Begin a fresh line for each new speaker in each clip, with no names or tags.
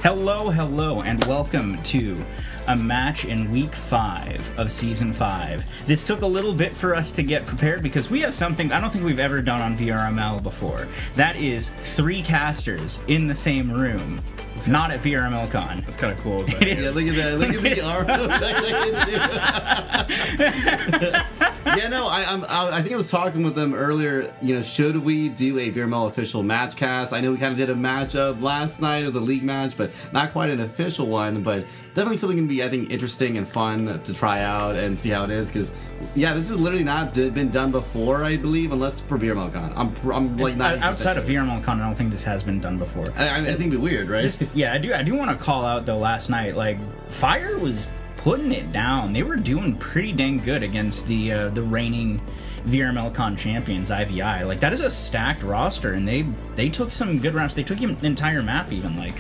Hello, and welcome to a match in Week 5 of Season 5. This took a little bit for us to get prepared because we have something I don't think we've ever done on VRML before. That is 3 casters in the same room. It's not at VRML Con.
That's kind of cool.
It is.
Yeah, look at that. Look at the arm that I can do. Yeah, no, I think I was talking with them earlier, should we do a VRML official match cast? I know we kind of did a matchup last night. It was a league match, but not quite an official one, but definitely something going to be, I think, interesting and fun to try out and see how it is, because, yeah, this has literally not been done before, I believe, unless for VRML Con. I'm like not
outside of VRML Con, I don't think this has been done before.
I think it'd be weird, right?
Yeah, I do want to call out, though, last night, like, Fire was putting it down. They were doing pretty dang good against the reigning VRML Con champions, IVI. Like, that is a stacked roster, and they took some good rounds. They took an entire map, even, like,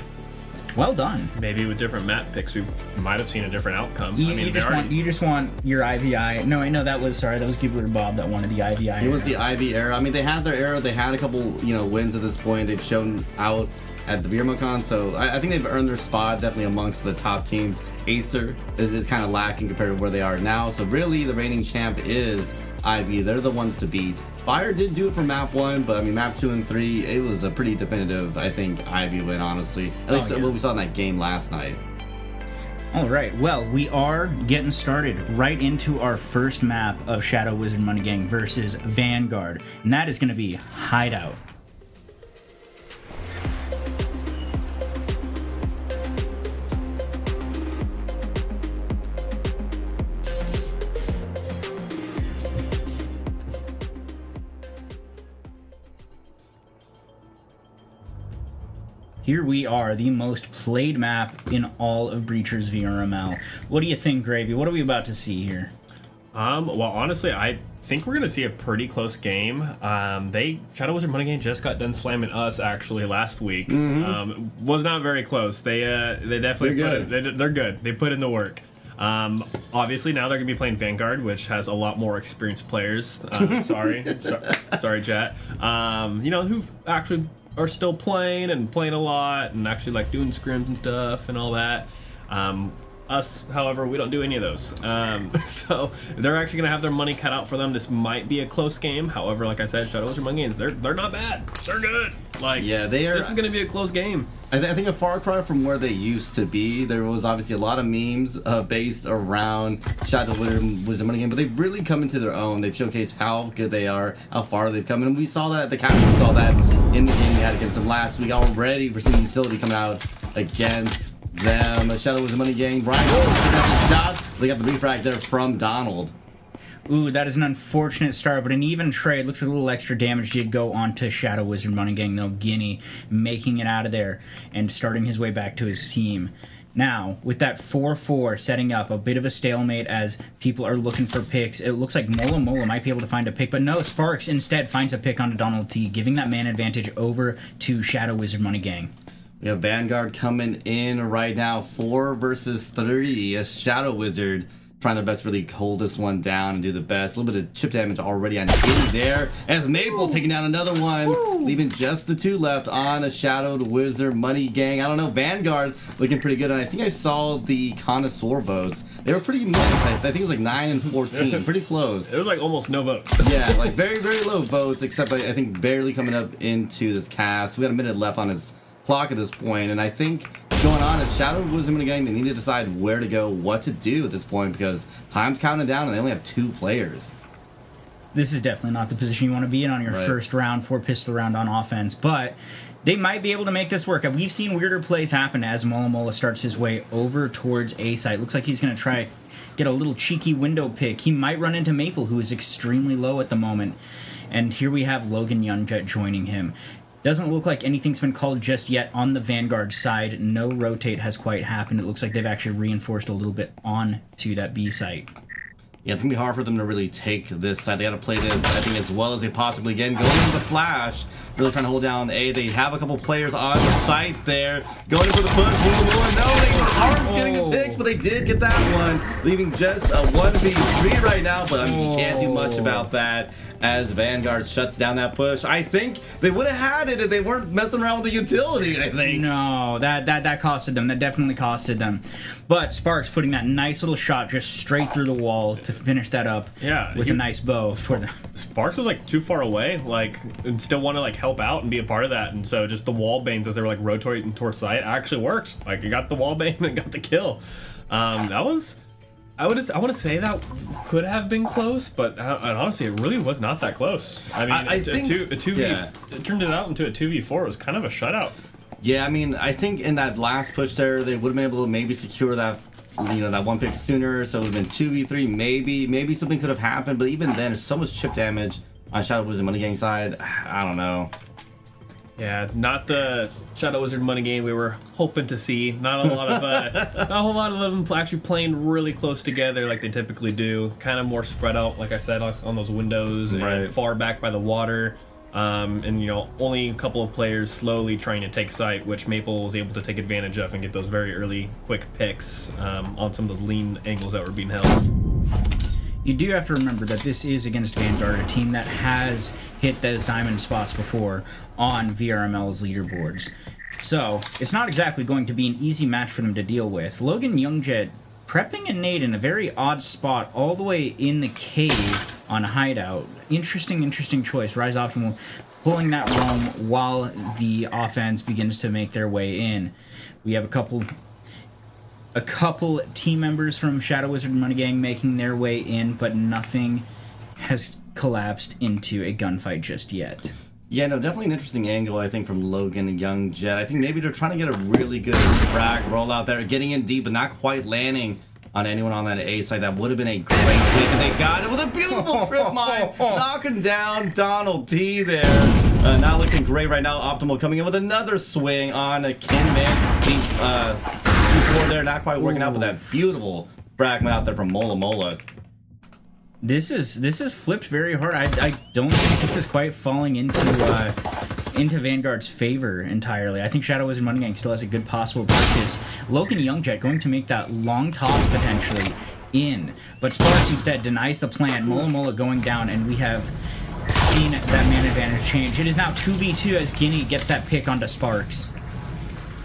well done.
Maybe with different map picks, we might have seen a different outcome.
You just want your IVI. No, I know that was Gibbler Bob that wanted the IVI.
It was the IV era. I mean, they had their era. They had a couple, wins at this point. They've shown out at the VRML Con, so I think they've earned their spot definitely amongst the top teams. Acer is kind of lacking compared to where they are now, so really the reigning champ is IV. They're the ones to beat. Fire did do it for map 1, but I mean map 2 and 3, it was a pretty definitive, I think, IV win, honestly. At least what we saw in that game last night.
All right, well, we are getting started right into our first map of Shadow Wizard Money Gang versus Vanguard, and that is going to be Hideout. Here we are, the most played map in all of Breacher's VRML. What do you think, Gravy? What are we about to see here?
Well, honestly, I think we're going to see a pretty close game. Shadow Wizard Money Gang just got done slamming us, actually, last week. Was not very close. They definitely they're good. They put in the work. Obviously, now they're going to be playing Vanguard, which has a lot more experienced players. Sorry, chat. Who actually are still playing a lot and actually like doing scrims and stuff and all that. Us, however, we don't do any of those. So they're actually going to have their money cut out for them. This might be a close game. However, like I said, Shadow Wizard Money Gangs, they're not bad. They're good.
Yeah, they are.
This is going to be a close game.
I think a far cry from where they used to be. There was obviously a lot of memes based around Shadow Wizard Money Game, but they've really come into their own. They've showcased how good they are, how far they've come, and we saw that, the captain saw that in the game we had against them last week already. We're seeing utility coming out against them. Shadow Wizard Money Gang, Brian got the shot. They got the refract there from Donald.
Ooh, that is an unfortunate start, but an even trade. Looks like a little extra damage did go onto Shadow Wizard Money Gang, though. Guinea making it out of there and starting his way back to his team. Now, with that 4-4 setting up, a bit of a stalemate as people are looking for picks. It looks like Mola might be able to find a pick, but no, Sparks instead finds a pick onto Donald T, giving that man advantage over to Shadow Wizard Money Gang.
We have Vanguard coming in right now, 4 versus 3. A Shadow Wizard trying their best to really hold this one down and do the best. A little bit of chip damage already on Guinea there, as Maple taking down another one, leaving just the 2 left on a Shadow Wizard Money Gang. I don't know, Vanguard looking pretty good, and I think I saw the connoisseur votes. They were pretty mixed. I think it was like 9 and 14, pretty close.
It was like almost no votes.
Yeah, like very, very low votes, except I think barely coming up into this cast. We got a minute left on his clock at this point, and I think what's going on is Shadow Wizard Money Gang, they need to decide where to go, what to do at this point, because time's counting down and they only have 2 players.
This is definitely not the position you want to be in on your first round, 4 pistol round on offense, but they might be able to make this work. We've seen weirder plays happen as Mola starts his way over towards A site. Looks like he's going to try get a little cheeky window pick. He might run into Maple, who is extremely low at the moment, and here we have Logan Youngjet joining him. Doesn't look like anything's been called just yet on the Vanguard side. No rotate has quite happened. It looks like they've actually reinforced a little bit onto that B site.
Yeah, it's going to be hard for them to really take this side. They got to play this, I think, as well as they possibly can. Going into the flash, really trying to hold down A. They have a couple players on the site there. Going for the push. No, they aren't getting the picks, but they did get that one, leaving just a 1v3 right now. But I mean, you can't do much about that as Vanguard shuts down that push. I think they would have had it if they weren't messing around with the utility, I think.
No, that costed them. That definitely costed them. But Sparks putting that nice little shot just straight through the wall to finish that up with a nice bow for them.
Sparks was like too far away, like, and still want to like help out and be a part of that. And so just the wall bangs as they were like rotating towards site actually worked. Like, you got the wall bang and got the kill. That was... I want to say that could have been close, but honestly, it really was not that close. I mean,
I think,
it turned it out into a 2v4. It was kind of a shutout.
Yeah, I mean, I think in that last push there, they would have been able to maybe secure that, that one pick sooner. So it would have been 2v3. Maybe something could have happened. But even then, there's so much chip damage on Shadow Wizard Money Gang side. I don't know.
Yeah, not the Shadow Wizard Money Game we were hoping to see. Not a lot of, not a whole lot of them actually playing really close together like they typically do. Kind of more spread out, like I said, on those windows and far back by the water. And only a couple of players slowly trying to take site, which Maple was able to take advantage of and get those very early, quick picks on some of those lean angles that were being held.
You do have to remember that this is against Vanguard, a team that has hit those diamond spots before on VRML's leaderboards. So, it's not exactly going to be an easy match for them to deal with. Logan Youngjet prepping a nade in a very odd spot all the way in the cave on Hideout. Interesting choice. Rise Optimal pulling that roam while the offense begins to make their way in. We have a couple team members from Shadow Wizard Money Gang making their way in, but nothing has collapsed into a gunfight just yet.
Yeah, no, definitely an interesting angle, I think, from Logan and Young Jet. I think maybe they're trying to get a really good frag roll out there, getting in deep, but not quite landing on anyone on that A side. That would have been a great pick, and they got it with a beautiful trip mine, knocking down Donald T there. Not looking great right now. Optimal coming in with another swing on a Kinman. C4 there, not quite working out, but that beautiful fragment out there from Mola.
This is flipped very hard. I don't think this is quite falling into Vanguard's favor entirely. I think Shadow Wizard Money Gang still has a good possible purchase. Logan Youngjet going to make that long toss potentially in, but Sparks instead denies the plan. Mola going down, and we have seen that man advantage change. It is now 2v2 as Guinea gets that pick onto Sparks.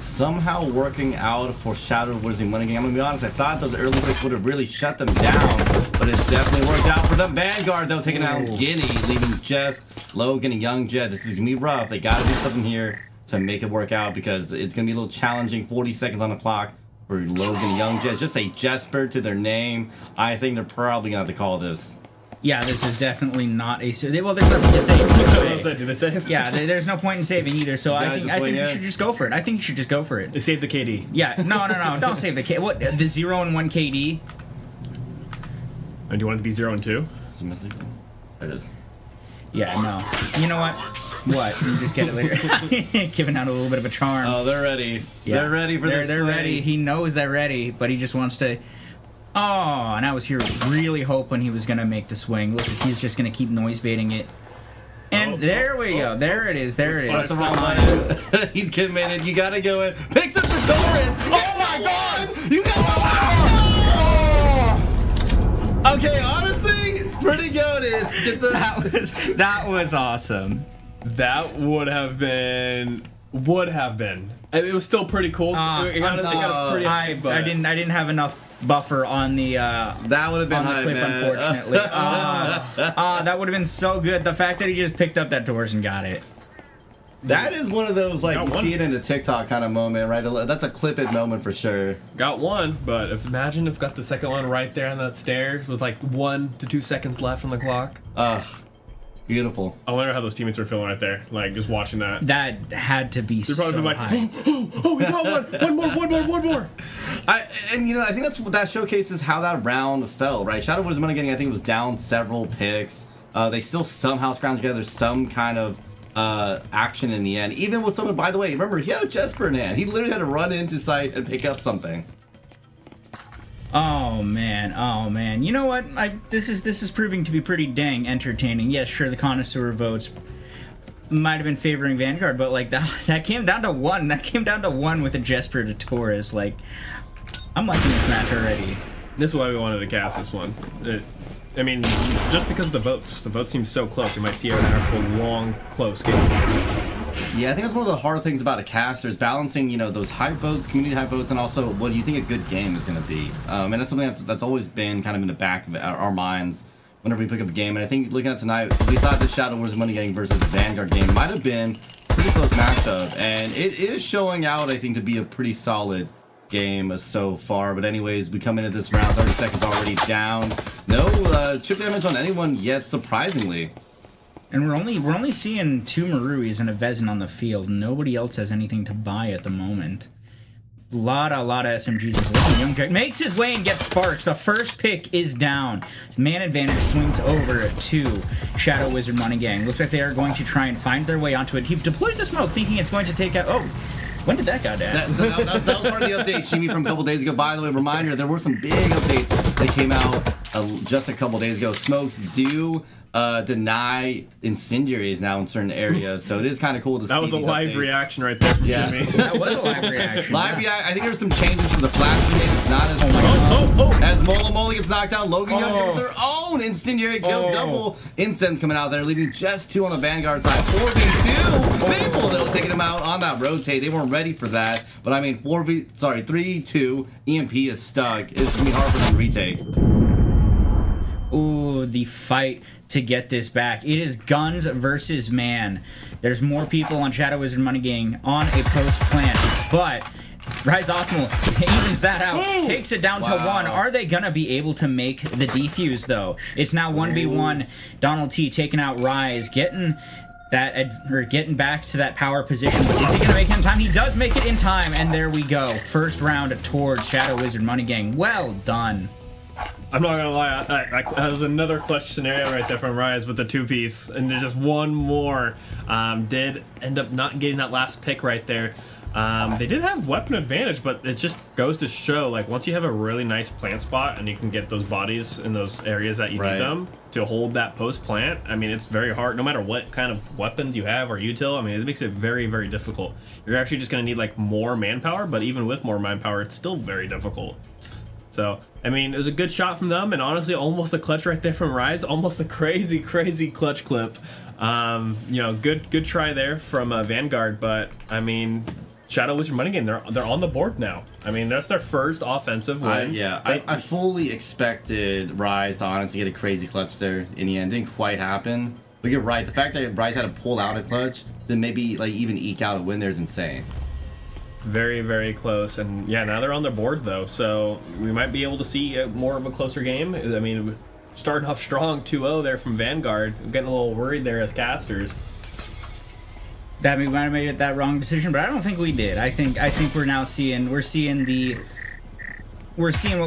Somehow working out for Shadow Wizard Money Gang. I'm gonna be honest, I thought those early picks would have really shut them down, but it's definitely worked out for them. Vanguard though taking out Guinea, leaving just Logan and Young Jet. This is gonna be rough. They gotta do something here to make it work out because it's gonna be a little challenging. 40 seconds on the clock for Logan and Young Jet. Just a Jesper to their name. I think they're probably gonna have to call this.
Yeah, this is definitely not a... Well, there's nothing to save.
Do they save?
Yeah, there's no point in saving either, so I think you should just go for it. I think you should just go for it.
They save the KD.
Yeah, no, don't save the KD. What, the 0 and 1 KD?
And do you want it to be 0 and 2?
There it is.
Yeah, no. You know what? What? You just get it later. Giving out a little bit of a charm.
Oh, they're ready. Yeah. They're ready for this.
They're ready. He knows they're ready, but he just wants to... Oh, and I was here really hoping he was going to make the swing. Look, he's just going to keep noise baiting it. And there we go. There it is.
That's the wrong button. He's committed. You got to go in. Picks up the Doran. Oh, my God. You got to... Okay, honestly, pretty goated.
That was awesome.
That would have been... It was still pretty cool. I
didn't have enough buffer on the
that would have been
the clip, unfortunately. That would have been so good. The fact that he just picked up that doors and got it.
That is one of those, like, you see it in the TikTok kind of moment, right? That's a clip it moment for sure.
Got one, but imagine if got the second one right there on that stairs with like 1 to 2 seconds left on the clock.
Beautiful.
I wonder how those teammates were feeling right there, like just watching that.
That had to be so high. They're probably like,
oh, we got one more.
I think that showcases how that round fell, right? Shadow Wizard Money Gang, I think, was down several picks. They still somehow scrounged together some kind of action in the end. Even with someone, by the way, remember, he had a Jesper in hand. He literally had to run into site and pick up something.
Oh man. You know what? This is proving to be pretty dang entertaining. Yes, sure, the connoisseur votes might have been favoring Vanguard, but like that came down to one. That came down to one with a Jesper to Taurus. Like, I'm liking this match already.
This is why we wanted to cast this one. I mean, just because of the votes. The votes seem so close. You might see an actual long, close game.
Yeah, I think that's one of the hard things about a caster is balancing, those high votes, community high votes, and also what do you think a good game is going to be. And that's something that's always been kind of in the back of our minds whenever we pick up a game. And I think looking at tonight, we thought the Shadow Wars Money Gang versus Vanguard game might have been a pretty close matchup. And it is showing out, I think, to be a pretty solid game so far. But anyways, we come into this round, 30 seconds already down. No chip damage on anyone yet, surprisingly.
And we're only seeing 2 Maruis and a Vezin on the field. Nobody else has anything to buy at the moment. A lot of SMGs. Young Jack makes his way and gets sparks. The first pick is down. Man advantage swings over to Shadow Wizard Money Gang. Looks like they are going to try and find their way onto it. He deploys the smoke, thinking it's going to take out. Oh, when did that go down?
That was part of the update, Shimi, from a couple days ago. By the way, reminder, there were some big updates that came out just a couple days ago. Smokes do deny incendiaries now in certain areas, so it is kind of cool to see.
That was a live reaction right there from Jimmy.
That was a live reaction.
I think there's some changes for the flash grenade. It's not as as Mola Mola gets knocked out. Logan Young gets their own incendiary kill. Double incense coming out there, leaving just 2 on the Vanguard side. 4v2. Maple though taking them out on that rotate. They weren't ready for that, but I mean 3-2. EMP is stuck. It's gonna be hard for them to retake.
Ooh, the fight to get this back. It is guns versus man. There's more people on Shadow Wizard Money Gang on a post plant, but Rise Optimal evens that out, takes it down to 1. Are they gonna be able to make the defuse though? It's now 1v1. Donald T taking out Rise, getting back to that power position. But is he gonna make it in time? He does make it in time, and there we go. First round towards Shadow Wizard Money Gang. Well done.
I'm not gonna lie, that was another clutch scenario right there from Rise with the 2-piece, and there's just one more. Did end up not getting that last pick right there. They did have weapon advantage, but it just goes to show, like, once you have a really nice plant spot and you can get those bodies in those areas that you need them to hold that post plant, I mean, it's very hard, no matter what kind of weapons you have or util. I mean, it makes it very, very difficult. You're actually just gonna need, like, more manpower, but even with more manpower, it's still very difficult. So, I mean, it was a good shot from them, and honestly, almost a clutch right there from Rise. Almost a crazy, crazy clutch clip. Good try there from Vanguard, but I mean, Shadow Wizard Money Game, they're on the board now. I mean, that's their first offensive win.
I fully expected Rise to honestly get a crazy clutch there in the end. Didn't quite happen. But you're right. The fact that Rise had to pull out a clutch, then maybe like even eke out a win there is insane.
Very, very close, and yeah, now they're on their board though, so we might be able to see more of a closer game. I mean, starting off strong, 2-0 there from Vanguard. I'm getting a little worried there as casters.
That we might have made it that wrong decision, but I don't think we did. I think we're now seeing what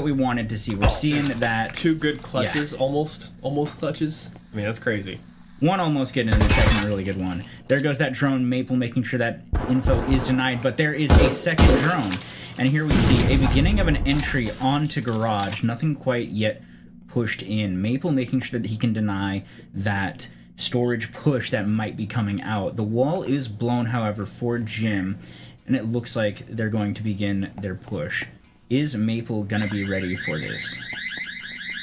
we wanted to see. We're seeing that
2 good clutches, almost clutches. I mean, that's crazy.
One almost getting into the second really good one. There goes that drone, Maple making sure that info is denied, but there is a second drone. And here we see a beginning of an entry onto Garage. Nothing quite yet pushed in. Maple making sure that he can deny that storage push that might be coming out. The wall is blown, however, for Jim, and it looks like they're going to begin their push. Is Maple gonna be ready for this?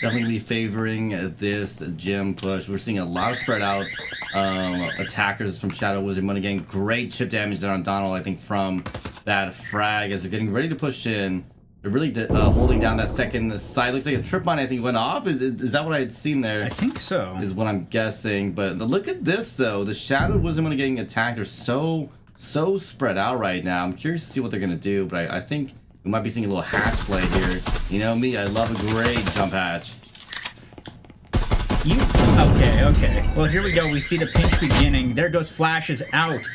Definitely be favoring this Jim push. We're seeing a lot of spread out attackers from Shadow Wizard Money Gang. Great chip damage there on Donald, I think, from that frag as they're getting ready to push in. They're really holding down that second side. Looks like a trip mine, I think, went off. Is that what I had seen there?
I think so.
Is what I'm guessing. But look at this, though. The Shadow Wizard Money Gang attack, they're so spread out right now. I'm curious to see what they're going to do, but I think we might be seeing a little hatch play here. You know me, I love a great jump hatch.
Okay. Well, here we go. We see the pinch beginning. There goes Flashes out.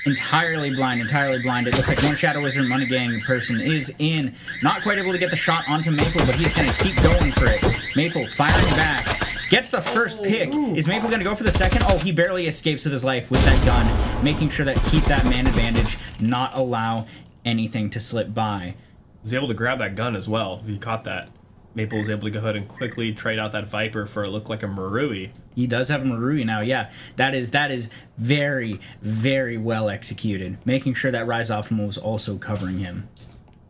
Entirely blind. It looks like one Shadow Wizard Money Gang person is in. Not quite able to get the shot onto Maple, but he's going to keep going for it. Maple firing back. Gets the first pick. Is Maple going to go for the second? Oh, he barely escapes with his life with that gun. Making sure that keep that man advantage. Not allow anything to slip by.
Was able to grab that gun as well. He caught that. Maple was able to go ahead and quickly trade out that Viper for it looked like a Marui.
He does have a Marui now, yeah. That is very, very well executed. Making sure that Rise Optimal was also covering him.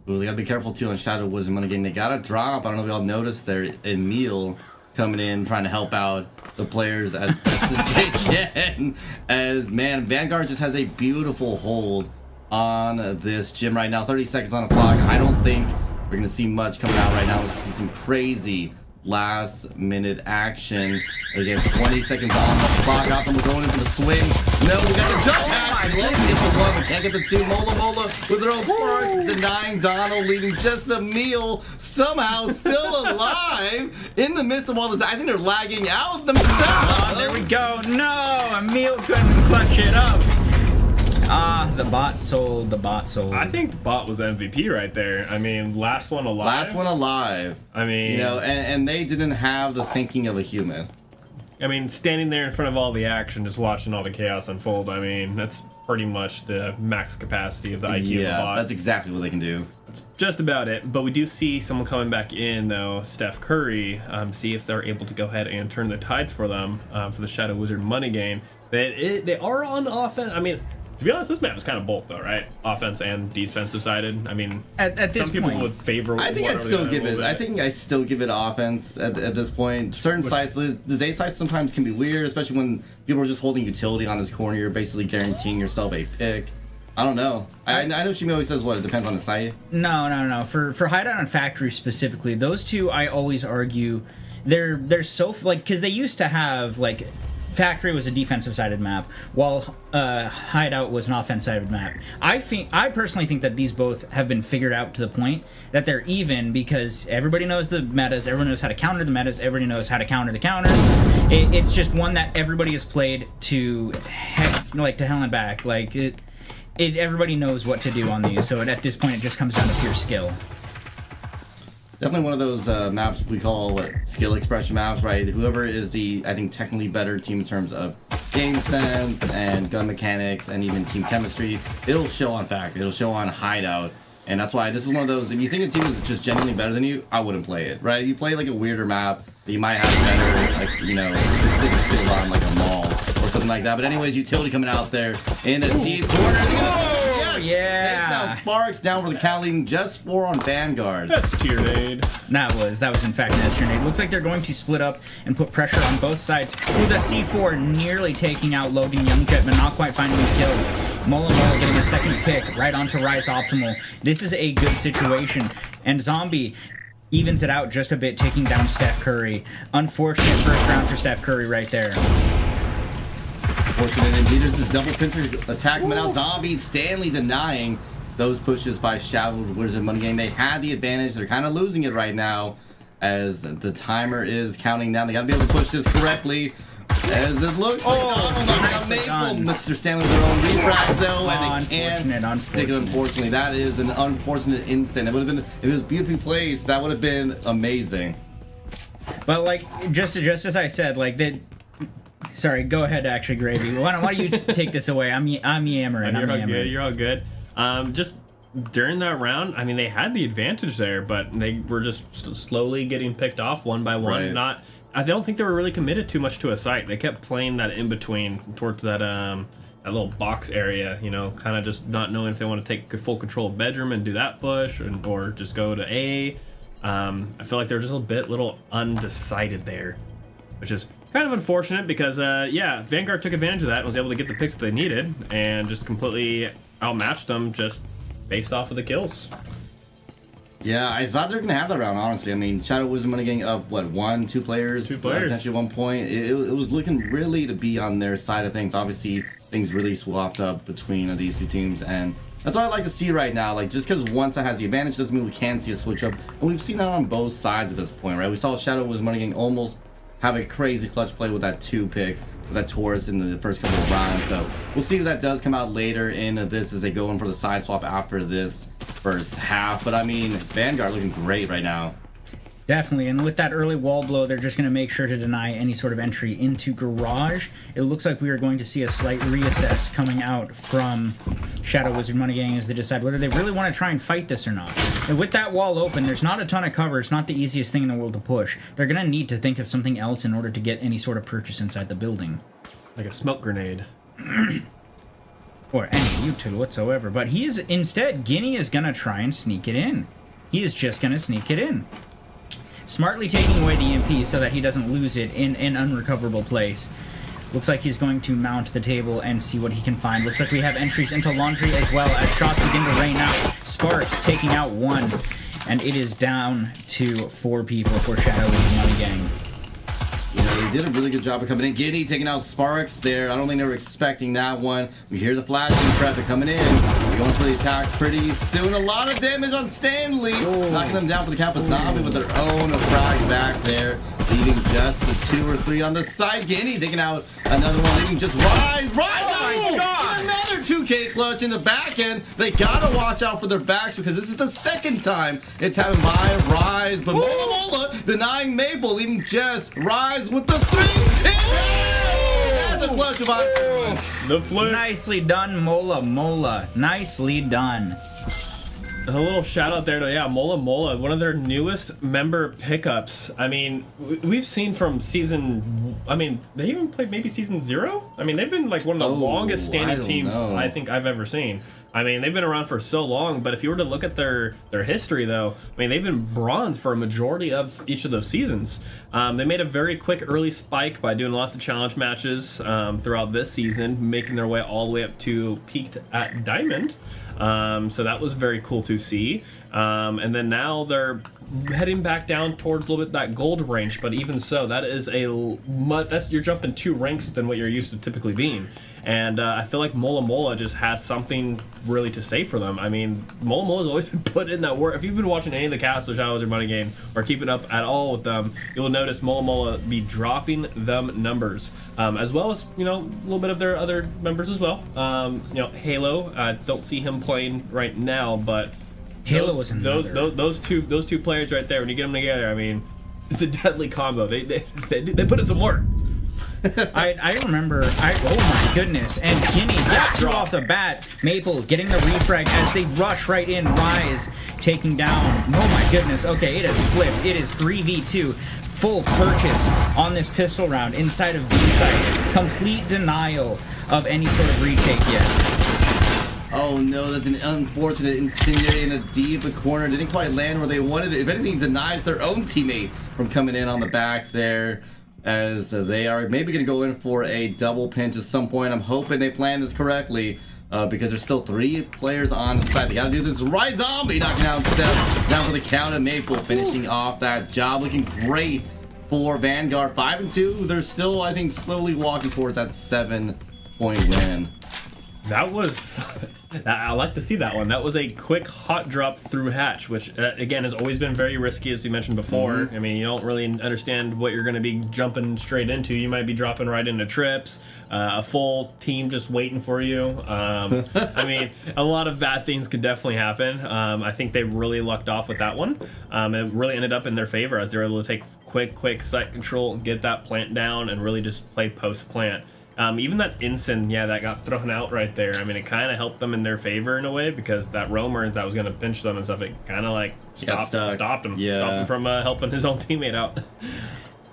Ooh, they gotta be careful too on Shadow Wizard Money Game. They got a drop. I don't know if y'all noticed there. Emil coming in, trying to help out the players as best as they can. As, man, Vanguard just has a beautiful hold on this gym right now. 30 seconds on the clock. I don't think we're gonna see much coming out right now. Let's see some crazy last minute action. Again, 20 seconds on the clock. Optimal going into the swing. No, we got the jump pass. Let's get the one. We can't get the two. Mola with their own sparks. Denying Donald, leaving just a meal. Somehow still alive in the midst of all this. I think they're lagging out themselves.
Oh, there we go. No, Emil couldn't clutch it up. The bot sold.
I think the bot was MVP right there. I mean, last one alive. I mean,
you know, and they didn't have the thinking of a human.
I mean, standing there in front of all the action, just watching all the chaos unfold. I mean, that's pretty much the max capacity of the IQ of the bot.
That's exactly what they can do.
That's just about it. But we do see someone coming back in, though, Steph Curry, see if they're able to go ahead and turn the tides for them for the Shadow Wizard money game. They are on offense. I mean, to be honest, this map is kind of both, though, right? Offense and defensive sided. I mean,
at this
some people
point,
would favor.
I think I still give it offense at this point. Certain sites, the Z sites sometimes can be weird, especially when people are just holding utility on this corner. You're basically guaranteeing yourself a pick. I don't know. I know Shimi always says what it depends on the site.
No. For Hideout and Factory specifically, those two I always argue they're so like because they used to have like. Factory was a defensive-sided map, while Hideout was an offensive-sided map. I personally think that these both have been figured out to the point that they're even because everybody knows the metas, everyone knows how to counter the metas, everybody knows how to counter the counters. It's just one that everybody has played to hell and back. Like everybody knows what to do on these. So at this point, it just comes down to pure skill.
Definitely one of those maps we call skill expression maps, right? Whoever is the, I think, technically better team in terms of game sense and gun mechanics and even team chemistry, it'll show on Factory, it'll show on Hideout. And that's why this is one of those, if you think a team is just genuinely better than you, I wouldn't play it, right? You play like a weirder map that you might have better, like, you know, specific skills on, like a mall or something like that. But anyways, utility coming out there in a deep corner.
Yeah.
Now Sparks down for the count, leading just 4 on Vanguard.
That's tier nade.
That was in fact an tier nade. Looks like they're going to split up and put pressure on both sides. With a C4 nearly taking out Logan Youngcut, but not quite finding the kill. Mola getting a second pick right onto Rise Optimal. This is a good situation. And Zombie evens it out just a bit, taking down Steph Curry. Unfortunate first round for Steph Curry right there.
Fortunate indeed, there's this double pincer attack coming out. Zombie, Stanley denying those pushes by Shadow Wizard Money Game. They had the advantage. They're kind of losing it right now as the timer is counting down. They got to be able to push this correctly as it looks like Mr. Stanley with their own refract though, and they can't stick it, unfortunately. That is an unfortunate incident. It would have been, if it was beautifully placed, that would have been amazing.
But like, just as I said, like that. Sorry, go ahead, actually, Gravy. Why don't you take this away? I'm yammering.
You're all good. Just during that round, I mean, they had the advantage there, but they were just slowly getting picked off one by one.
Right.
I don't think they were really committed too much to a site. They kept playing that in between towards that little box area, you know, kind of just not knowing if they want to take full control of bedroom and do that push or just go to A. I feel like they're just a little undecided there, which is kind of unfortunate because, Vanguard took advantage of that and was able to get the picks that they needed and just completely outmatched them just based off of the kills.
Yeah, I thought they were going to have that round, honestly. I mean, Shadow Wizard Money getting up, what, two players? Potentially 1 point. It was looking really to be on their side of things. Obviously, things really swapped up between these two teams, and that's what I like to see right now. Like, just because one side has the advantage doesn't mean we can see a switch up. And we've seen that on both sides at this point, right? We saw Shadow Wizard Money getting almost have a crazy clutch play with that 2 pick with that Taurus in the first couple of rounds. So we'll see if that does come out later in this as they go in for the side swap after this first half. But I mean, Vanguard looking great right now.
Definitely, and with that early wall blow, they're just going to make sure to deny any sort of entry into Garage. It looks like we are going to see a slight reassess coming out from Shadow Wizard Money Gang as they decide whether they really want to try and fight this or not. And with that wall open, there's not a ton of cover. It's not the easiest thing in the world to push. They're going to need to think of something else in order to get any sort of purchase inside the building.
Like a smoke grenade.
Or any util whatsoever. But he is, instead, Guinea is going to try and sneak it in. He is just going to sneak it in. Smartly taking away the EMP so that he doesn't lose it in an unrecoverable place. Looks like he's going to mount the table and see what he can find. Looks like we have entries into Laundry as well as shots begin to rain out. Sparks taking out one, and it is down to 4 people for Shadow Wizard Money Gang.
Yeah, they did a really good job of coming in. Giddy taking out Sparks there. I don't think they were expecting that one. We hear the flashing traffic coming in. We're going for the attack pretty soon. A lot of damage on Stanley. Knocking them down for the count, but Zombie with their own frag back there. Leaving just the 2 or 3 on the side. Giddy taking out another one. Leaving just Rise.
Oh my God!
Another 2K clutch in the back end. They gotta watch out for their backs because this is the second time it's happened by Rise. But Mola denying Maple, leaving just Rise with the 3. That's a clutch of
The flip.
Nicely done, Mola. Nicely done.
A little shout out there to, yeah, Mola, one of their newest member pickups. I mean, we've seen from season, I mean, they even played maybe season 0? I mean, they've been like one of the longest standing teams I think I've ever seen. I mean, they've been around for so long, but if you were to look at their history, though, I mean, they've been bronze for a majority of each of those seasons. They made a very quick early spike by doing lots of challenge matches throughout this season, making their way all the way up to peaked at Diamond. So that was very cool to see. And then now they're heading back down towards a little bit that gold range, but even so, that is you're jumping 2 ranks than what you're used to typically being. And I feel like Mola just has something really to say for them. I mean, Mola's always been put in that work. If you've been watching any of the cast of Shadow Wizard Money Game or keeping up at all with them, you'll notice Mola be dropping them numbers. As well as, you know, a little bit of their other members as well. You know, Halo, don't see him playing right now, but
Halo was another.
Those two players right there, when you get them together, I mean, it's a deadly combo. They put in some work.
I remember, oh my goodness, and Guinea just threw off the bat, Maple getting the refrag as they rush right in, Rise taking down, oh my goodness, okay, it has flipped, it is 3v2, full purchase on this pistol round inside of B-site, complete denial of any sort of retake yet.
Oh no, that's an unfortunate incendiary in a deep corner, didn't quite land where they wanted it, if anything denies their own teammate from coming in on the back there. As they are maybe going to go in for a double pinch at some point. I'm hoping they plan this correctly because there's still 3 players on the side. They got to do this. Rise Zombie knocking down Steph. Down for the count, and Maple finishing off that job. Looking great for Vanguard. 5-2. They're still, I think, slowly walking towards that 7-point win.
That was... I like to see that one. That was a quick hot drop through hatch, which again has always been very risky, as we mentioned before. I mean, you don't really understand what you're going to be jumping straight into. You might be dropping right into trips, a full team just waiting for you. I mean, a lot of bad things could definitely happen. I think they really lucked off with that one. It really ended up in their favor as they were able to take quick site control, get that plant down, and really just play post plant. Even that ensign, that got thrown out right there. I mean, it kind of helped them in their favor in a way because that roamer that was going to pinch them and stuff, it kind of like stopped him. Stopped him from helping his own teammate out.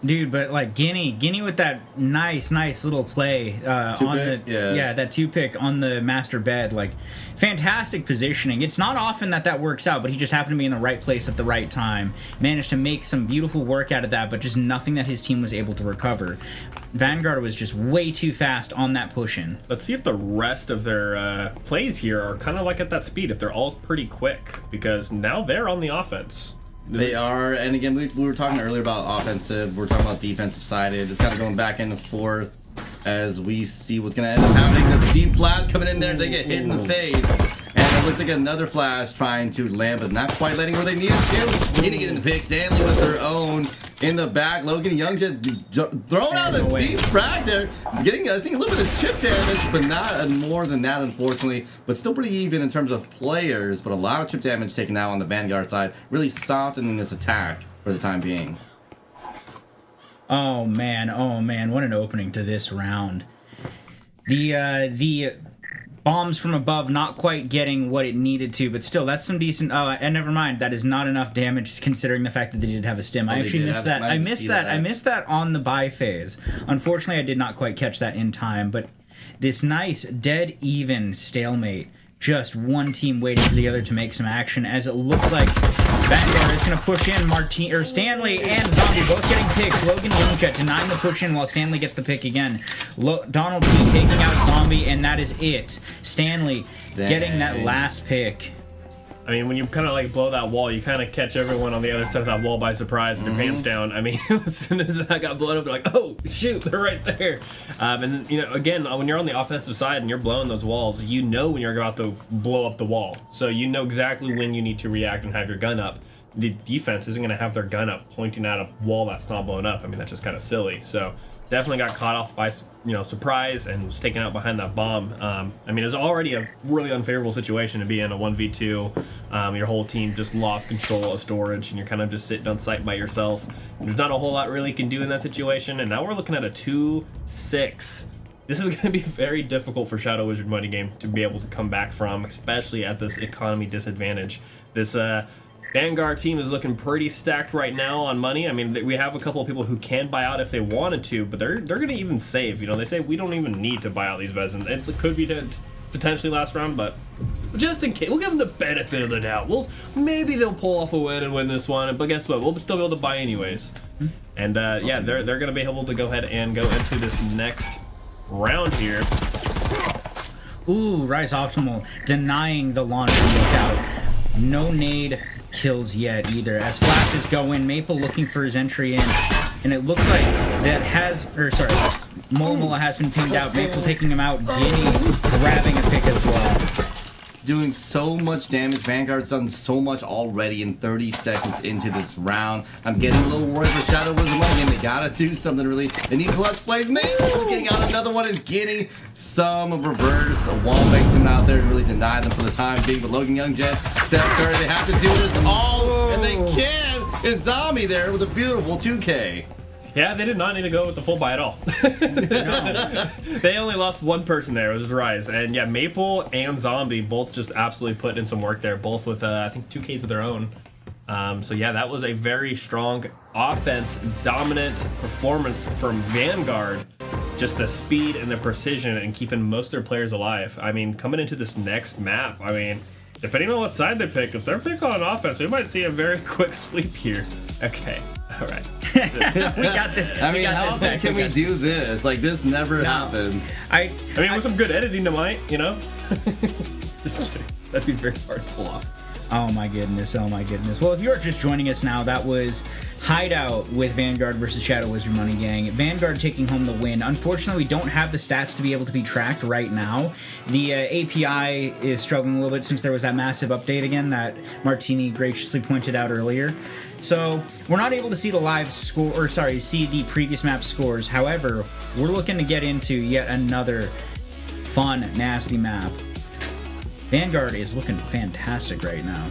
Dude, but like Guinea with that nice little play on that 2-pick on the master bed, like fantastic positioning. It's not often that works out, but he just happened to be in the right place at the right time. Managed to make some beautiful work out of that, but just nothing that his team was able to recover. Vanguard was just way too fast on that push-in.
Let's see if the rest of their plays here are kind of like at that speed, if they're all pretty quick, because now they're on the offense.
They are, and again, we were talking earlier about offensive, we're talking about defensive sided. It's kind of going back and forth as we see what's going to end up happening. The deep flash coming in there, they get hit in the face. And it looks like another flash trying to land, but not quite landing where they needed to. Getting it in the pick. Stanley with their own in the back. Logan Young just throwing out a deep frag there. Getting, I think, a little bit of chip damage, but not more than that, unfortunately. But still pretty even in terms of players, but a lot of chip damage taken out on the Vanguard side, really softening this attack for the time being.
Oh man, what an opening to this round. The bombs from above not quite getting what it needed to, but still, that's some decent. Oh, and never mind, that is not enough damage considering the fact that they did have a stim. I actually missed that. I missed that on the buy phase. Unfortunately, I did not quite catch that in time. But this nice dead even stalemate. Just one team waiting for the other to make some action, as it looks like Vanguard is going to push in. Stanley and Zombie both getting picks. Logan Youngjet denying the push in while Stanley gets the pick again. Donald P taking out Zombie, and that is it. Stanley getting that last pick.
I mean, when you kind of like blow that wall, you kind of catch everyone on the other side of that wall by surprise with their pants down. I mean, as soon as that got blown up, they're like, oh, shoot, they're right there. And, you know, again, when you're on the offensive side and you're blowing those walls, you know when you're about to blow up the wall. So you know exactly when you need to react and have your gun up. The defense isn't going to have their gun up pointing at a wall that's not blown up. I mean, that's just kind of silly. So definitely got caught off by, you know, surprise and was taken out behind that bomb. I mean, it was already a really unfavorable situation to be in, a 1v2. Your whole team just lost control of storage, and you're kind of just sitting on site by yourself. There's not a whole lot really you can do in that situation, and now we're looking at a 2-6. This is going to be very difficult for Shadow Wizard Money Game to be able to come back from, especially at this economy disadvantage. This Vanguard team is looking pretty stacked right now on money. I mean, we have a couple of people who can buy out if they wanted to, but they're going to even save. You know, they say we don't even need to buy out these Vezins. It could be to potentially last round, but just in case, we'll give them the benefit of the doubt. Maybe they'll pull off a win and win this one, but guess what? We'll still be able to buy anyways. And yeah, they're going to be able to go ahead and go into this next round here.
Ooh, Rise Optimal denying the launch lookout. No nade kills yet either, as flashes go in. Maple looking for his entry in, and it looks like that Mola has been pinged out. Maple taking him out. Guinea grabbing a pick as well.
Doing so much damage. Vanguard's done so much already in 30 seconds into this round. I'm getting a little worried for Shadow Wizard Money Game. They gotta do something really. They need clutch plays. Maple getting out another one and getting some of reverse. A wall bank them out there and really deny them for the time being. But Logan Youngjet, Steph Curry, they have to do this all, and they can. And Zombie there with a beautiful 2K.
Yeah, they did not need to go with the full buy at all. They only lost one person there. It was Rise. And yeah, Maple and Zombie both just absolutely put in some work there, both with, I think, 2Ks of their own. So yeah, that was a very strong offense, dominant performance from Vanguard. Just the speed and the precision and keeping most of their players alive. I mean, coming into this next map, I mean, depending on what side they pick, if they're picking on offense, we might see a very quick sweep here. Okay, all right.
We got this.
I mean, how often can we do this? Like, this never happens.
I mean, with some good editing, it might, you know? Just kidding. That'd be very hard to pull off.
Oh my goodness, oh my goodness. Well, if you're just joining us now, that was Hideout with Vanguard versus Shadow Wizard Money Gang. Vanguard taking home the win. Unfortunately, we don't have the stats to be able to be tracked right now. The API is struggling a little bit since there was that massive update again that Martini graciously pointed out earlier. So we're not able to see the live score, or sorry, see the previous map scores. However, we're looking to get into yet another fun, nasty map. Vanguard is looking fantastic right now.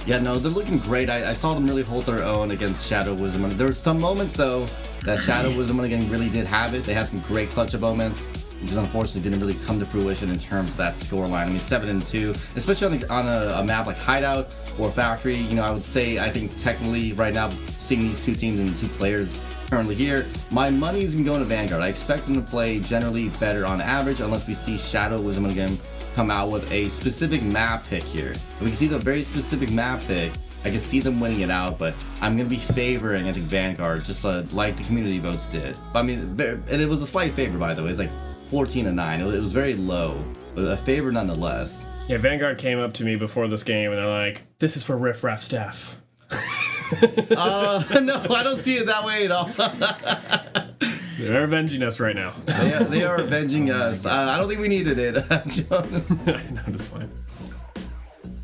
Yeah, no, they're looking great. I saw them really hold their own against Shadow Wizard Money. There were some moments, though, that Shadow Wizard Money Gang really did have it. They had some great clutch of moments. It just unfortunately didn't really come to fruition in terms of that scoreline. I mean, 7-2, especially on a map like Hideout or Factory. You know, I would say, I think technically right now, seeing these two teams and the two players currently here, my money's been going to Vanguard. I expect them to play generally better on average, unless we see Shadow Wizard Money Gang come out with a specific map pick here. If we can see the very specific map pick, I can see them winning it out, but I'm going to be favoring, I think, Vanguard, just like the community votes did. I mean, and it was a slight favor, by the way. It's like 14-9. It was very low, but a favor nonetheless.
Yeah, Vanguard came up to me before this game, and they're like, this is for Riff Raff staff.
No, I don't see it that way at all.
They're avenging us right now.
They are avenging us. I don't think we needed it.
No, it's fine.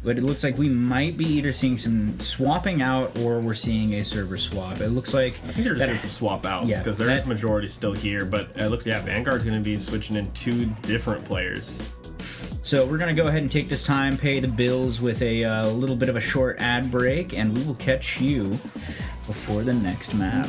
but it looks like we might be either seeing some swapping out or we're seeing a server swap. It looks like
I think they're just doing some swap outs because there is majority still here, but it looks Vanguard's going to be switching in 2 different players.
So we're going to go ahead and take this time, pay the bills with a little bit of a short ad break, and we will catch you before the next map.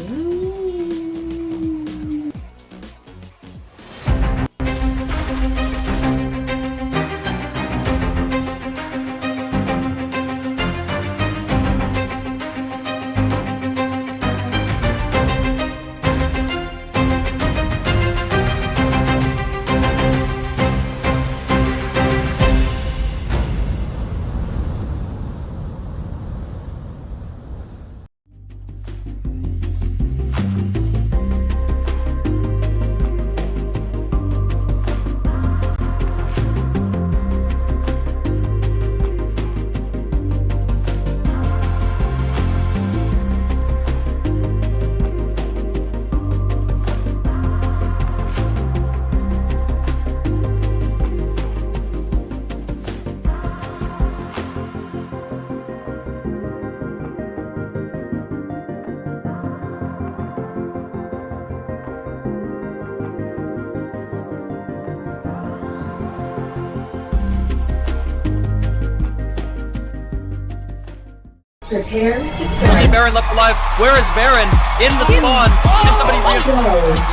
Prepare to start.
Only Baron left alive. Where is Baron? In the spawn. Can somebody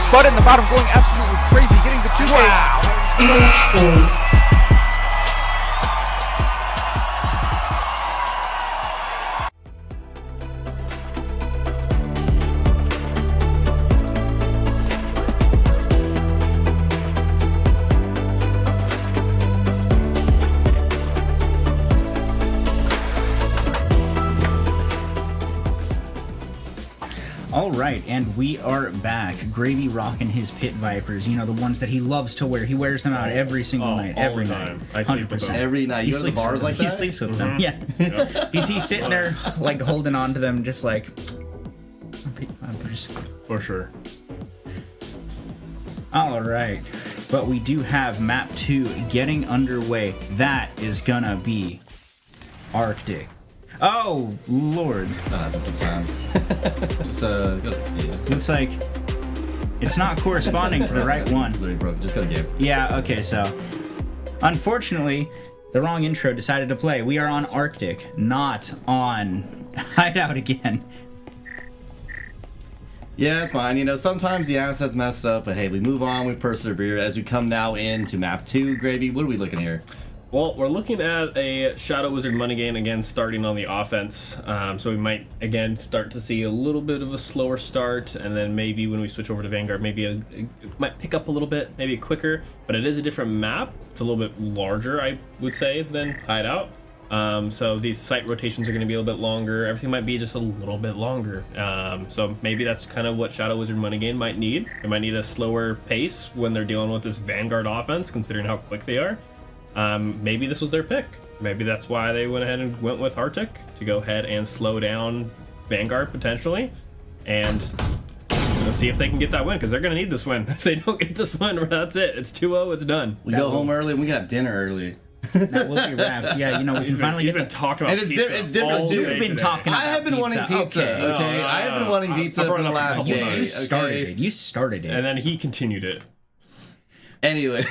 Spud in the bottom going absolutely crazy, getting the 2K.
Match point.
All right, and we are back. Gravy rocking his Pit Vipers. You know, the ones that he loves to wear. He wears them out every single night. Every night.
I sleep with them.
Every night. You go to the bars like that?
He sleeps with them. Yeah. He's sitting there, like, holding on to them, just like... I'm just...
For sure.
All right. But we do have map 2 getting underway. That is gonna be Arctic. Oh, Lord.
Just,
Looks like it's not corresponding to the right one.
Literally broke. Just go to game.
Yeah, okay, so unfortunately, the wrong intro decided to play. We are on Arctic, not on Hideout again.
Yeah, it's fine. You know, sometimes the asset's messed up, but hey, we move on, we persevere. As we come now into map 2, Gravy, what are we looking here?
Well, we're looking at a Shadow Wizard money game again, starting on the offense. So we might again start to see a little bit of a slower start, and then maybe when we switch over to Vanguard, maybe it might pick up a little bit, maybe quicker. But it is a different map. It's a little bit larger, I would say, than Hideout. So these site rotations are going to be a little bit longer. Everything might be just a little bit longer. So maybe that's kind of what Shadow Wizard money game might need. They might need a slower pace when they're dealing with this Vanguard offense, considering how quick they are. Maybe this was their pick. Maybe that's why they went ahead and went with Arctic, to go ahead and slow down Vanguard potentially, and let's see if they can get that win, because they're going to need this win. If they don't get this win, that's it. It's 2-0, it's done.
We go home early and we can have dinner early.
That will be wraps. Yeah, you know, we can finally
get been talking about
and
pizza.
It's different, dude.
We've been talking about
I have been wanting pizza, okay? I have been wanting pizza for the last day.
You started it. You started it.
And then he continued it.
Anyway.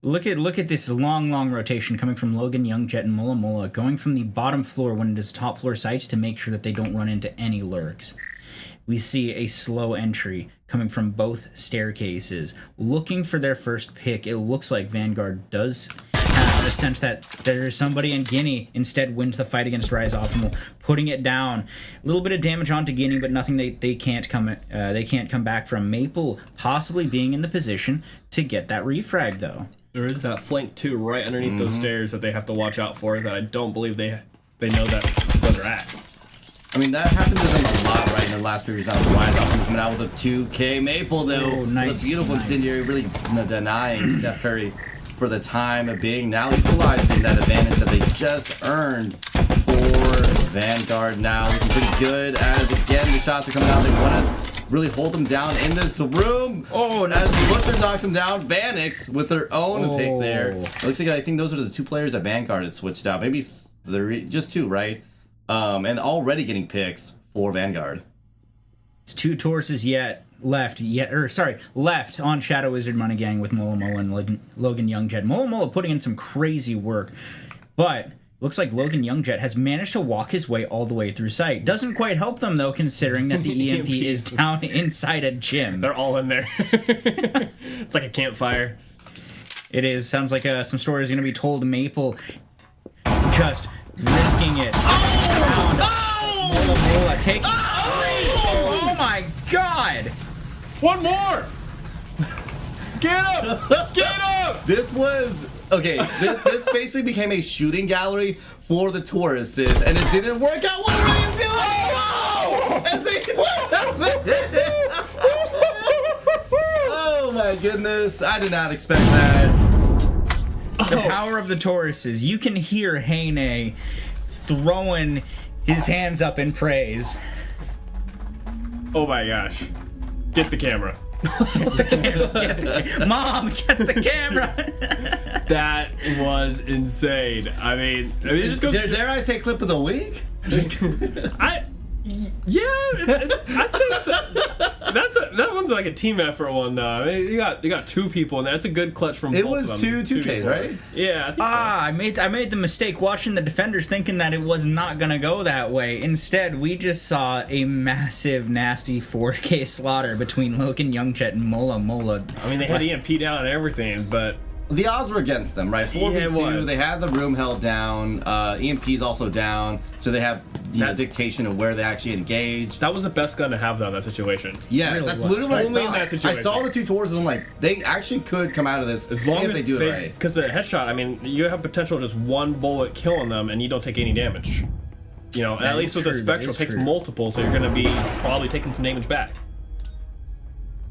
Look at this long rotation coming from Logan, Youngjet, and Mulla Mulla, going from the bottom floor when it is top floor sites to make sure that they don't run into any lurks. We see a slow entry coming from both staircases. Looking for their first pick, it looks like Vanguard does have a sense that there's somebody in Guinea. Instead wins the fight against Rise Optimal, putting it down. A little bit of damage onto Guinea, but nothing they can't come back from. Maple possibly being in the position to get that refrag though.
There is that flank 2 right underneath those stairs that they have to watch out for, that I don't believe they know that where they're at.
I mean, that happened to them a lot right in the last previous round. Rise Optimal coming out with a 2K Maple though.
Oh, nice,
with a beautiful
nice.
incendiary, really denying Steph Curry for the time of being. Now equalizing that advantage that they just earned for Vanguard. Now looking pretty good as again the shots are coming out. They want to really hold them down in this room.
Oh, no.
As Butcher knocks him down, Vanix with their own pick there. It looks like I think those are the 2 players that Vanguard has switched out. Maybe 3, just 2, right? And already getting picks for Vanguard.
It's 2 Tauruses left on Shadow Wizard Money Gang with Mola Mola and Logan Youngjet. Mola Mola putting in some crazy work, but looks like Logan Youngjet has managed to walk his way all the way through site. Doesn't quite help them, though, considering that the EMP is down inside a gym.
They're all in there. It's like a campfire.
It is. Sounds like some story is going to be told. Maple just risking it. Mola Mola taking... Oh my god!
One more! Get up! Get up!
This was... Okay, this basically became a shooting gallery for the Tauruses, and it didn't work out. What are you doing? Oh! Oh my goodness, I did not expect that.
The power of the Tauruses. You can hear Heine throwing his hands up in praise.
Oh my gosh. Get the camera.
Mom, get the camera.
That was insane. I mean it just goes.
Dare I say clip of the week?
I'd say that one's like a team effort one though. I mean, you got 2 people, and that's a good clutch from
It
both
was
of them.
2Ks, right?
Yeah, I think so.
I made the mistake watching the defenders thinking that it was not gonna go that way. Instead, we just saw a massive, nasty 4K slaughter between Logan Youngjet and Mola Mola.
I mean, they had EMP down and everything, but
The odds were against them, right? 4v2, they had the room held down. EMP's also down, so they have dictation of where they actually engage.
that was the best gun to have though in that situation.
Yes,
really
that's
was.
literally what
Only
I
in
thought.
that situation.
I saw the 2 tours and I'm like, they actually could come out of this
As long
if
as
they do it right.
Because the headshot, I mean, you have potential of just 1 bullet killing them, and you don't take any damage. You know, at least with the Spectral, it takes multiple, so you're going to be probably taking some damage back.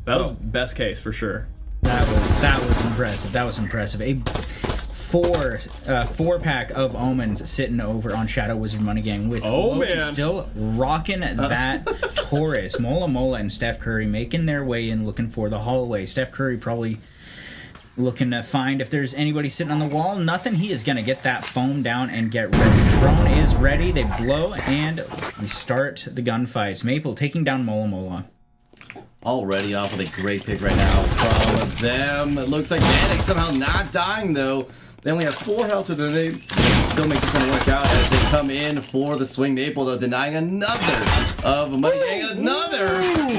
That was best case for sure.
That was impressive. That was impressive. A 4-pack of Omens sitting over on Shadow Wizard Money Gang with Logan still rocking that Taurus. Mola Mola and Steph Curry making their way in, looking for the hallway. Steph Curry probably looking to find if there's anybody sitting on the wall. Nothing. He is going to get that foam down and get ready. Drone is ready. They blow, and we start the gunfights. Maple taking down Mola Mola.
Already off with a great pick right now from them. It looks like Vanix somehow not dying though. They only have 4 health to the name. Still make this one work out as they come in for the swing. Maple though denying another of Money Gang. Another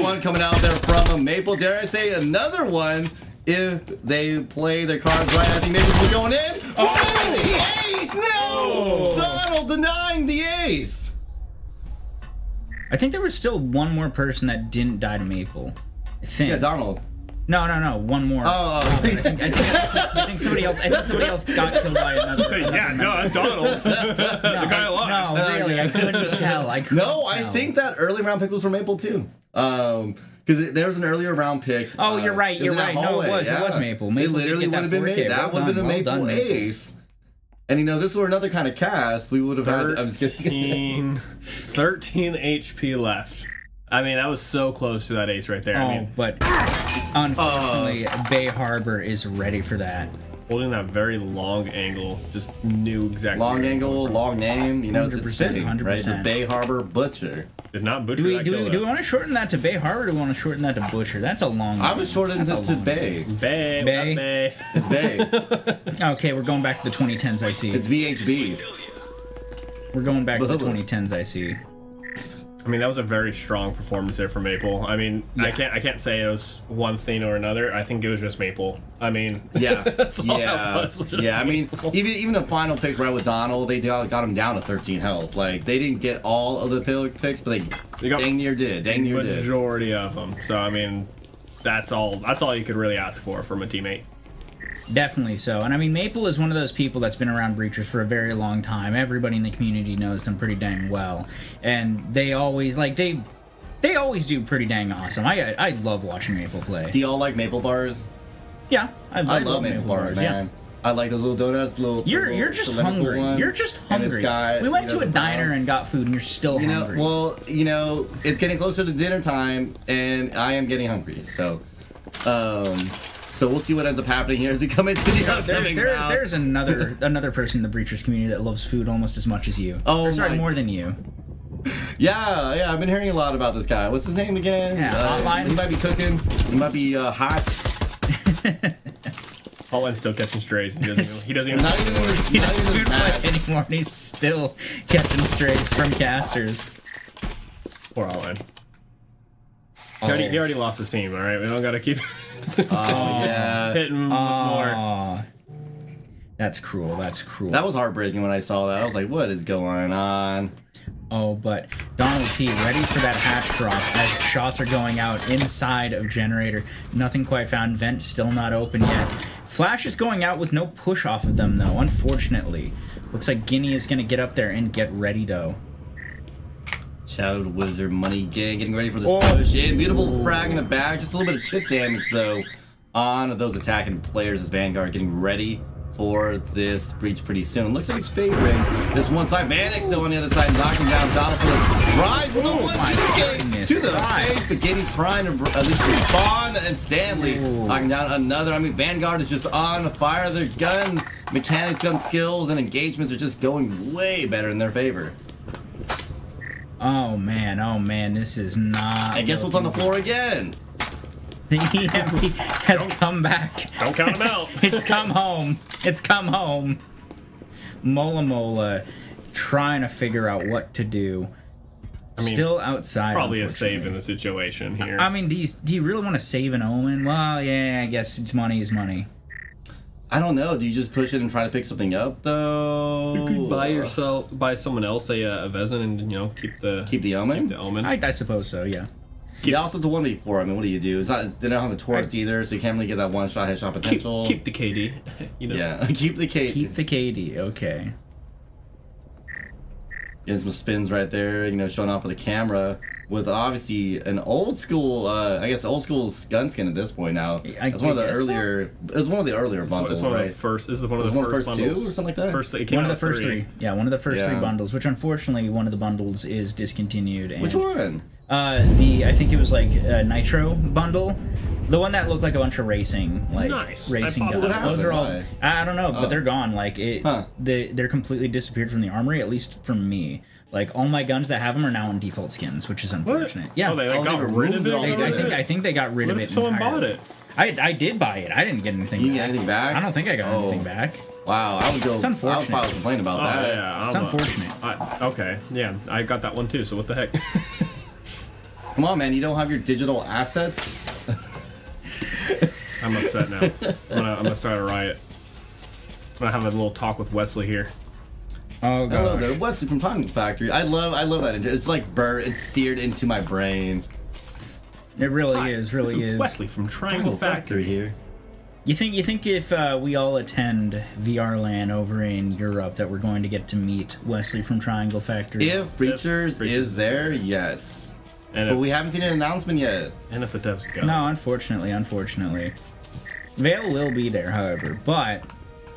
one coming out there from Maple. Dare I say another one if they play their cards right. I think Maple's going in. Oh, the ace! No! Donald denying the ace.
I think there was still one more person that didn't die to Maple. I think.
Yeah, Donald.
No, one more.
Oh.
I think somebody else. I think somebody else got killed by another.
Yeah, no, Donald. The guy alive.
No, really, I couldn't tell.
I think that early round pick was for Maple too. Because there was an earlier round pick.
Oh, you're right. You're right. No, it was.
Yeah.
It was Maple.
It
Maple
literally would have been made. That would have been a Maple ace. And you know, this were another kind of cast. We would have had. I'm just kidding.
13 HP left. I mean, that was so close to that ace right there. I mean,
but unfortunately, Bay Harbor is ready for that.
Holding that very long angle, just knew exactly.
Long angle, long name. You know, it's
100%,
fitting, right?
100%.
The Bay Harbor Butcher.
Did not butcher
Do
that kill.
we want to shorten that to Bay Harbor, or do we want to shorten that to Butcher? That's a long.
I was shortened it to Bay.
Bay.
Bay?
Bay.
It's Bay.
Okay, we're going back to the 2010s. I see.
It's VHB.
We're going back to the 2010s. I see.
I mean, that was a very strong performance there for Maple. I mean,
Yeah.
I can't say it was one thing or another. I think it was just Maple. I mean,
Yeah.
that's all that was just
Yeah. I mean,
Maple.
even the final pick right with Donald, they got him down to 13 health. Like they didn't get all of the picks, but they
got
dang near did. Dang near did.
majority of them. So I mean, that's all you could really ask for from a teammate.
Definitely so. And I mean, Maple is one of those people that's been around Breachers for a very long time. Everybody in the community knows them pretty dang well. And they always, they always do pretty dang awesome. I love watching Maple play.
Do y'all like Maple bars?
Yeah,
I love Maple bars, man. I like those little donuts.
You're just hungry. You're just hungry. We went to a diner and got food, and you're still hungry.
It's getting closer to dinner time, and I am getting hungry. So we'll see what ends up happening here as we come into the upcoming round.
There's another person in the Breachers community that loves food almost as much as you. More than you.
Yeah, I've been hearing a lot about this guy. What's his name again?
Yeah, Hotline.
He might be cooking. He might be hot.
Hotline's still catching strays. He doesn't even.
He doesn't food play anymore, and he's still catching strays from casters.
Poor Hotline. He already lost his team. All right, we don't gotta keep.
Yeah.
Hitting him with more.
That's cruel.
That was heartbreaking when I saw that. I was like, what is going on?
Oh, but Donald T ready for that hatch drop as shots are going out inside of Generator. Nothing quite found. Vent still not open yet. Flash is going out with no push off of them, though, unfortunately. Looks like Guinea is going to get up there and get ready, though.
Shadow Wizard Money Gang getting ready for this push in. Beautiful frag in the back. Just a little bit of chip damage, though, on those attacking players as Vanguard getting ready for this breach pretty soon. Looks like he's favoring this one side. Mannix, though, on the other side, knocking down Donald for the rise with the one to the face. But Guinea trying to at least respond, and Stanley knocking down another. I mean, Vanguard is just on fire. Their gun mechanics, gun skills, and engagements are just going way better in their favor.
Oh man, this is not.
And guess what's on the floor again?
The EMP has come back.
Don't count him out.
It's come home. Mola trying to figure out what to do. I mean, still outside.
Probably a save in the situation here.
I mean, do you really want to save an Omen? Well, yeah, I guess it's money is money.
I don't know. Do you just push it and try to pick something up, though?
You could buy someone else a Vezin and keep the
Omen.
Keep the Omen.
I suppose so. Yeah.
Yeah, also it's a 1v4. I mean, what do you do? It's not. They don't have the Taurus either, so you can't really get that one-shot headshot potential.
Keep the KD.
Yeah, keep the KD.
Keep the KD. Okay.
Getting some spins right there. Showing off for the camera with obviously an old school. Old school gun skin at this point now. It's one of the earlier. It was one of the earlier bundles, right?
This is one of the first bundles.
2 or something like that.
One of the first three. Yeah, one of the first 3 bundles. Which unfortunately, one of the bundles is discontinued. And
which one?
I think it was like a Nitro bundle, the one that looked like a bunch of racing racing guns. Those are all. I don't know, but they're gone. Like they're completely disappeared from the armory. At least from me. Like all my guns that have them are now in default skins, which is unfortunate.
What?
Yeah,
they got rid of it.
I think they got rid of it.
Someone bought it.
I did buy it. I didn't get anything.
You get anything back?
I don't think I got anything back.
Wow, I would go.
It's unfortunate.
I would probably complain about that.
Yeah,
it's unfortunate.
Okay, yeah, I got that one too. So what the heck?
Come on, man! You don't have your digital assets.
I'm upset now. I'm gonna start a riot. I'm gonna have a little talk with Wesley here.
Oh god.
Hello there, Wesley from Triangle Factory. I love that intro. It's like it's seared into my brain.
It really is.
Wesley from Triangle Factory
here.
You think if we all attend VRLAN over in Europe that we're going to get to meet Wesley from Triangle Factory?
If Breachers is there, yes. But we haven't seen an announcement yet.
And if the devs go.
No, unfortunately. Vale will be there, however, but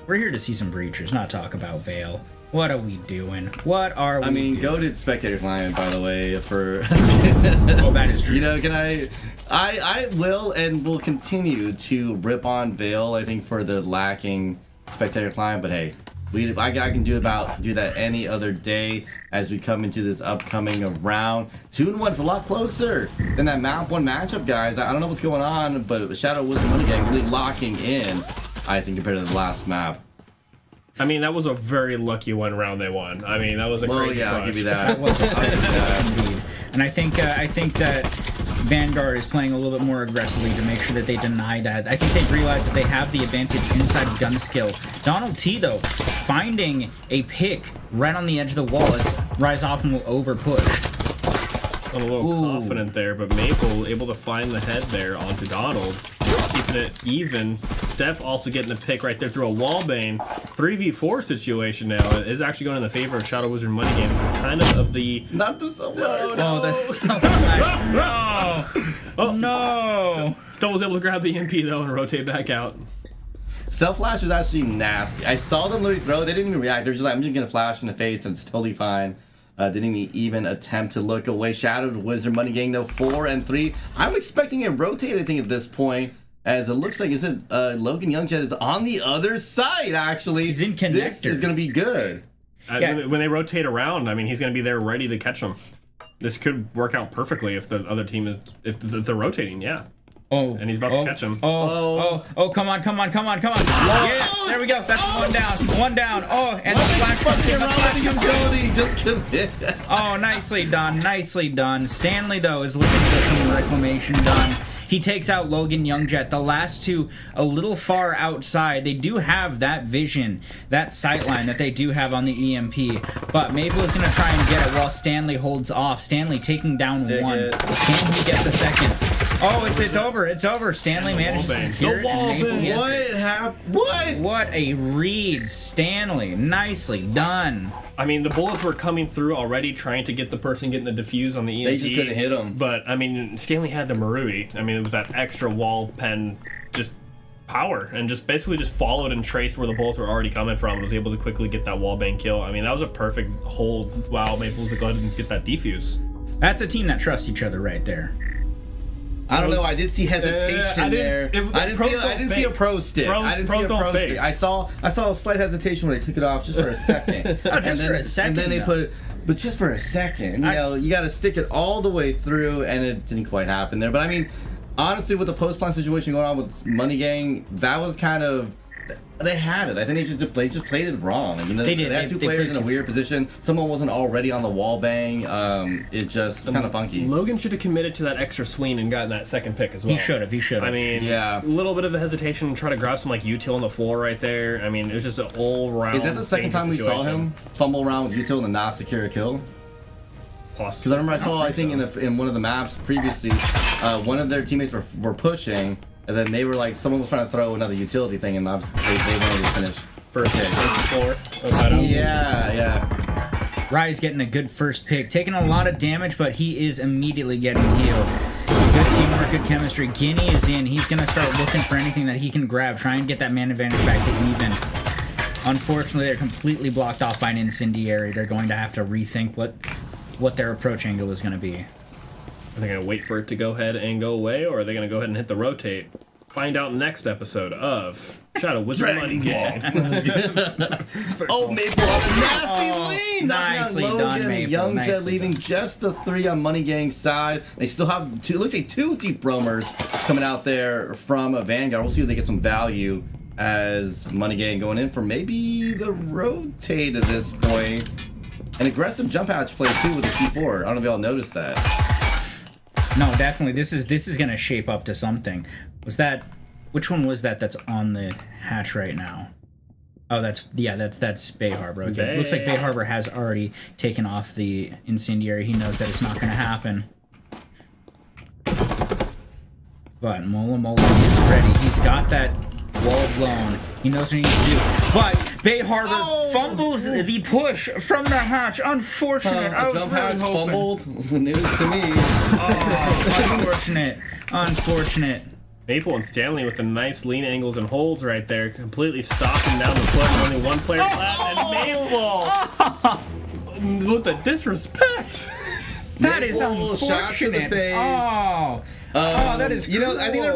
we're here to see some Breachers, not talk about Vale. What are we doing? I mean,
go to Spectator Client, by the way, for...
Oh, that is true.
Can I will and will continue to rip on Vale, I think, for the lacking Spectator Client, but hey, I can do that any other day as we come into this upcoming round. 2-1's a lot closer than that map 1 matchup, guys. I don't know what's going on, but Shadow Wizard Money Gang really locking in, I think, compared to the last map.
I mean, that was a very lucky one round they won. I mean, that was a crazy
yeah,
crunch.
I'll give you that.
Indeed. And I think that Vanguard is playing a little bit more aggressively to make sure that they deny that. I think they've realized that they have the advantage inside of gun skill. Donald T, though, finding a pick right on the edge of the wall as Rise Optimal will over push.
A little confident there, but Maple able to find the head there onto Donald, keeping it even. Steph also getting the pick right there through a wallbane. 3v4 situation now is actually going in the favor of Shadow Wizard Money Games. It's kind of the...
Not the solo.
No. Oh, that's so
no. No. Still was able to grab the MP, though, and rotate back out.
Self flash is actually nasty. I saw them literally throw. They didn't even react. They're just like, I'm just gonna flash in the face, and it's totally fine. Didn't even attempt to look away. Shadowed Wizard Money Gang though 4-3. I'm expecting a rotated thing at this point, as it looks like Logan Youngjet is on the other side. Actually,
he's in connector.
This is gonna be good.
When they rotate around, I mean, he's going to be there ready to catch them. This could work out perfectly if the other team is if they're rotating. Yeah.
Oh,
and he's about to catch him.
Come on. Yeah, there we go. That's one down. Oh, and the flash comes. Oh, nicely done. Stanley, though, is looking to get some reclamation done. He takes out Logan Youngjet. The last two a little far outside. They do have that vision, that sight line that they do have on the EMP. But Maple is going to try and get it while Stanley holds off. Stanley taking down one. Can he get the second? Oh, it's over. It's over. Stanley manages to secure it.
What happened?
What a read, Stanley. Nicely done.
I mean, the bullets were coming through already, trying to get the person getting the defuse on the EMP.
They just couldn't hit him.
But, I mean, Stanley had the Marui. I mean, it was that extra wall pen, just power, and just basically just followed and traced where the bullets were already coming from. Was able to quickly get that wall bang kill. I mean, that was a perfect hold while Maple was to go ahead and get that defuse.
That's a team that trusts each other right there.
I don't know. I did see hesitation there. I didn't see a pro stick. I saw a slight hesitation when they took it off just for a second. And then they put it, but just for a second. You know, you got to stick it all the way through, and it didn't quite happen there. But I mean, honestly, with the post-plan situation going on with Money Gang, that was kind of. They had it. I think they just played it wrong. I mean, they had two players in a weird position. Someone wasn't already on the wall bang. It's just kind of funky.
Logan should have committed to that extra swing and gotten that second pick as well.
He should have.
I mean, a little bit of a hesitation and try to grab some like util on the floor right there. I mean, it was just an all-round.
Is that the second time we saw him fumble around with util and not secure a kill? Because I remember I think in one of the maps previously, one of their teammates were pushing. And then they were like, someone was trying to throw another utility thing, and they wanted to finish first hit. Yeah.
Rye's getting a good first pick, taking a lot of damage, but he is immediately getting healed. Good teamwork, good chemistry. Guinea is in. He's going to start looking for anything that he can grab, try and get that man advantage back to even. Unfortunately, they're completely blocked off by an incendiary. They're going to have to rethink what their approach angle is going to be.
Are they going to wait for it to go ahead and go away, or are they going to go ahead and hit the rotate? Find out next episode of Shadow Wizard Money Gang.
Oh, Maple on a nasty lead!
Nicely done, Maple.
Youngjet leaving just the 3 on Money Gang's side. They still have two, looks like 2 deep roamers coming out there from Vanguard. We'll see if they get some value as Money Gang going in for maybe the rotate at this point. An aggressive jump hatch play too with the C4. I don't know if y'all noticed that.
No, definitely. This is gonna shape up to something. Which one was that's on the hatch right now? Oh, that's Bay Harbor. Okay. Looks like Bay Harbor has already taken off the incendiary. He knows that it's not gonna happen. But Mola is ready. He's got that wall blown. He knows what he needs to do. But Bay Harbor fumbles the push from the hatch. Unfortunate. I was
jump
really
hatch
hoping.
Fumbled. News to me.
Unfortunate.
Maple and Stanley with the nice lean angles and holds right there, completely stopping down the push. Only one player left, and Maple with the disrespect.
That is unfortunate. That is cruel.
You know, I think that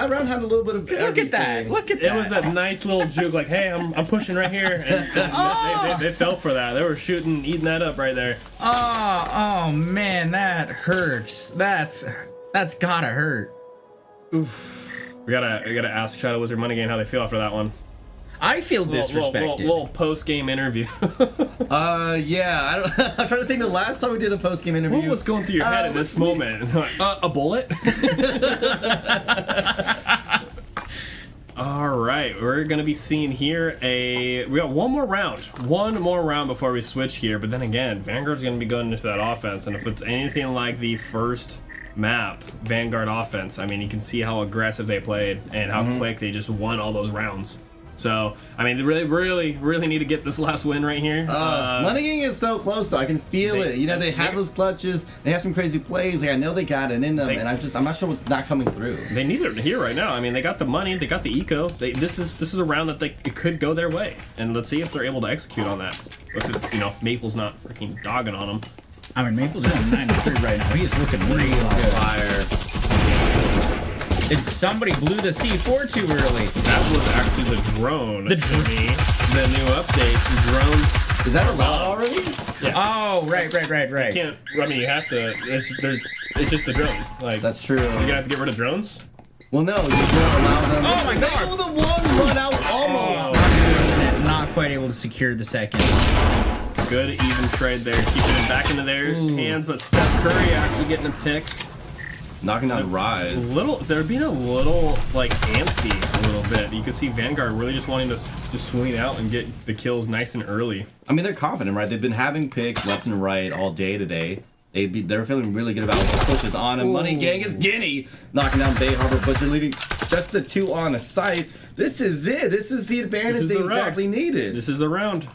round had a little bit of
Look at that.
It was a nice little juke, like, hey, I'm pushing right here. And they fell for that. They were eating that up right there.
Oh man, that hurts. That's gotta hurt.
Oof. We gotta ask Shadow Wizard Money Game how they feel after that one.
I feel disrespected.
Little post-game interview.
Yeah. I'm trying to think the last time we did a post-game interview.
What was going through your head at this moment? A bullet? All right, we're gonna be seeing here we got one more round before we switch here. But then again, Vanguard's gonna be going into that offense, and if it's anything like the first map, Vanguard offense, I mean, you can see how aggressive they played and how quick they just won all those rounds. So, I mean, they really need to get this last win right here.
Money Gang is so close, though. I can feel it. You know, they have those clutches. They have some crazy plays. Like, I know they got it in them, and I'm not sure what's not coming through.
They need it here right now. I mean, they got the money, they got the eco. This is a round that it could go their way, and let's see if they're able to execute on that. If Maple's not freaking dogging on them.
I mean, Maple's doing 9-3 right now. He is looking real good.
Fire.
Somebody blew the C4 too early.
That was actually the drone. The new update. Drones.
Is that allowed already?
Yeah.
Oh, right.
You have to. It's just the drone. Like,
that's true.
You're gonna have to get rid of drones.
Well, no, you can't allow them.
Oh my God!
Oh, the one run out almost.
Not quite able to secure the second.
Good even trade there, keeping it back into their hands, but Steph Curry actually getting a pick.
Knocking down Rise.
They're being a little like antsy a little bit. You can see Vanguard really just wanting to just swing out and get the kills nice and early.
I mean, they're confident, right? They've been having picks left and right all day today. They're feeling really good about what the push is on, and Money Gang is Guinea knocking down Bay Harbor Butcher, leaving just the 2 on a site. This is it. This is the advantage they exactly needed.
This is the round.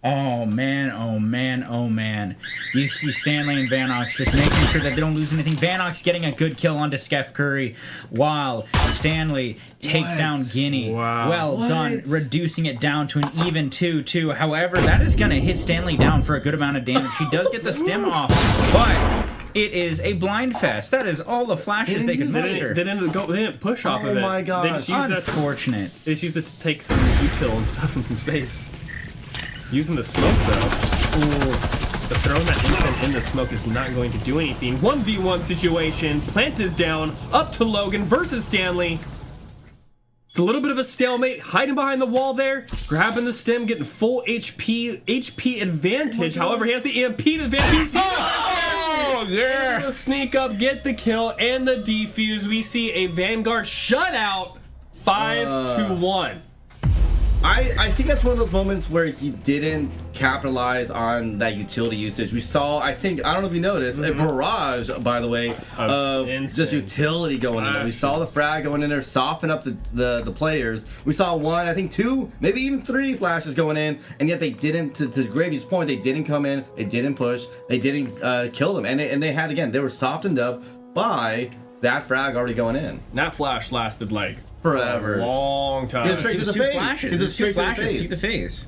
Oh man. You see Stanley and Vanox just making sure that they don't lose anything. Vanox getting a good kill onto Steph Curry while Stanley takes down Guinea.
Wow.
Well done, reducing it down to an even 2-2. However, that is going to hit Stanley down for a good amount of damage. He does get the stim off, but it is a blind fest. That is all the flashes they could muster.
They didn't push off of it.
Oh my god.
They just used
Unfortunate.
They just used it to take some util and stuff in some space. Using the smoke though. Ooh. But throwing that incense in the smoke is not going to do anything. 1v1 situation. Plant is down. Up to Logan versus Stanley. It's a little bit of a stalemate. Hiding behind the wall there. Grabbing the stem. Getting full HP advantage. However, he has the EMP advantage. Oh, yeah. Able to sneak up, get the kill, and the defuse. We see a Vanguard shutout. 5-1.
I think that's one of those moments where he didn't capitalize on that utility usage. We saw, I don't know if you noticed, a barrage, by the way, of just utility going in there. We saw the frag going in there, soften up the players. We saw 1, I think 2, maybe even 3 flashes going in, and yet they didn't, to Gravy's point, they didn't come in, they didn't push, they didn't kill them. And they had, again, they were softened up by that frag already going in.
That flash lasted like
forever.
A long time.
It's straight to the face. It's straight to the face.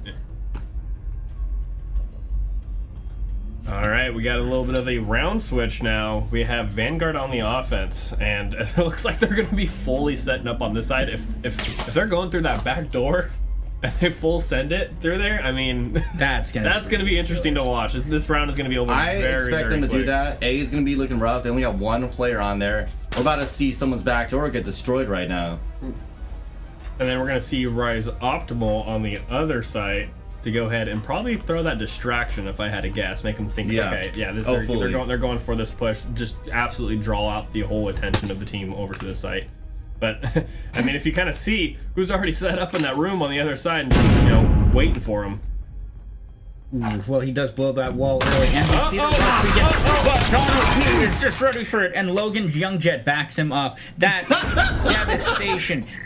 All right, we got a little bit of a round switch now. We have Vanguard on the offense, and it looks like they're going to be fully setting up on this side. If they're going through that back door and they full send it through there, I mean, that's gonna be interesting to watch. This round is going to be over.
I expect them to do that. A is going to be looking rough. They only got 1 player on there. We're about to see someone's back door get destroyed right now.
And then we're going to see Rise Optimal on the other side to go ahead and probably throw that distraction, if I had to guess. Make them think, okay, yeah, they're going for this push. Just absolutely draw out the whole attention of the team over to this site. But, I mean, if you kind of see who's already set up in that room on the other side and just, waiting for him.
Ooh, well, he does blow that wall early, and we see but Donald Q is just ready for it, and Logan's Young Jet backs him up. That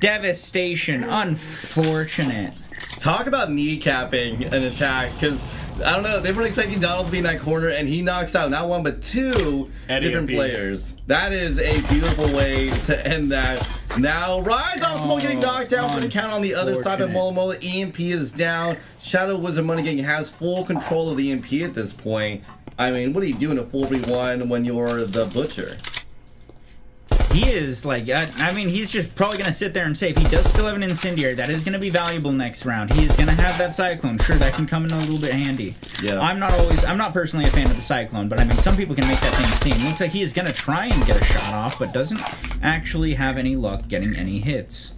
devastation, unfortunate.
Talk about kneecapping an attack, because I don't know, they were expecting Donald to be in that corner, and he knocks out not 1 but 2 different players. That is a beautiful way to end that. Now, Rise Optimal getting knocked down for the count on the other side, but Mola EMP is down. Shadow Wizard Money Gang has full control of the EMP at this point. I mean, what are you doing a 4v1 when you're the Butcher?
He is, I mean, he's just probably going to sit there and save. He does still have an Incendiary. That is going to be valuable next round. He is going to have that Cyclone. Sure, that can come in a little bit handy.
Yeah.
I'm not personally a fan of the Cyclone, but I mean, some people can make that thing seem. Looks like he is going to try and get a shot off, but doesn't actually have any luck getting any hits.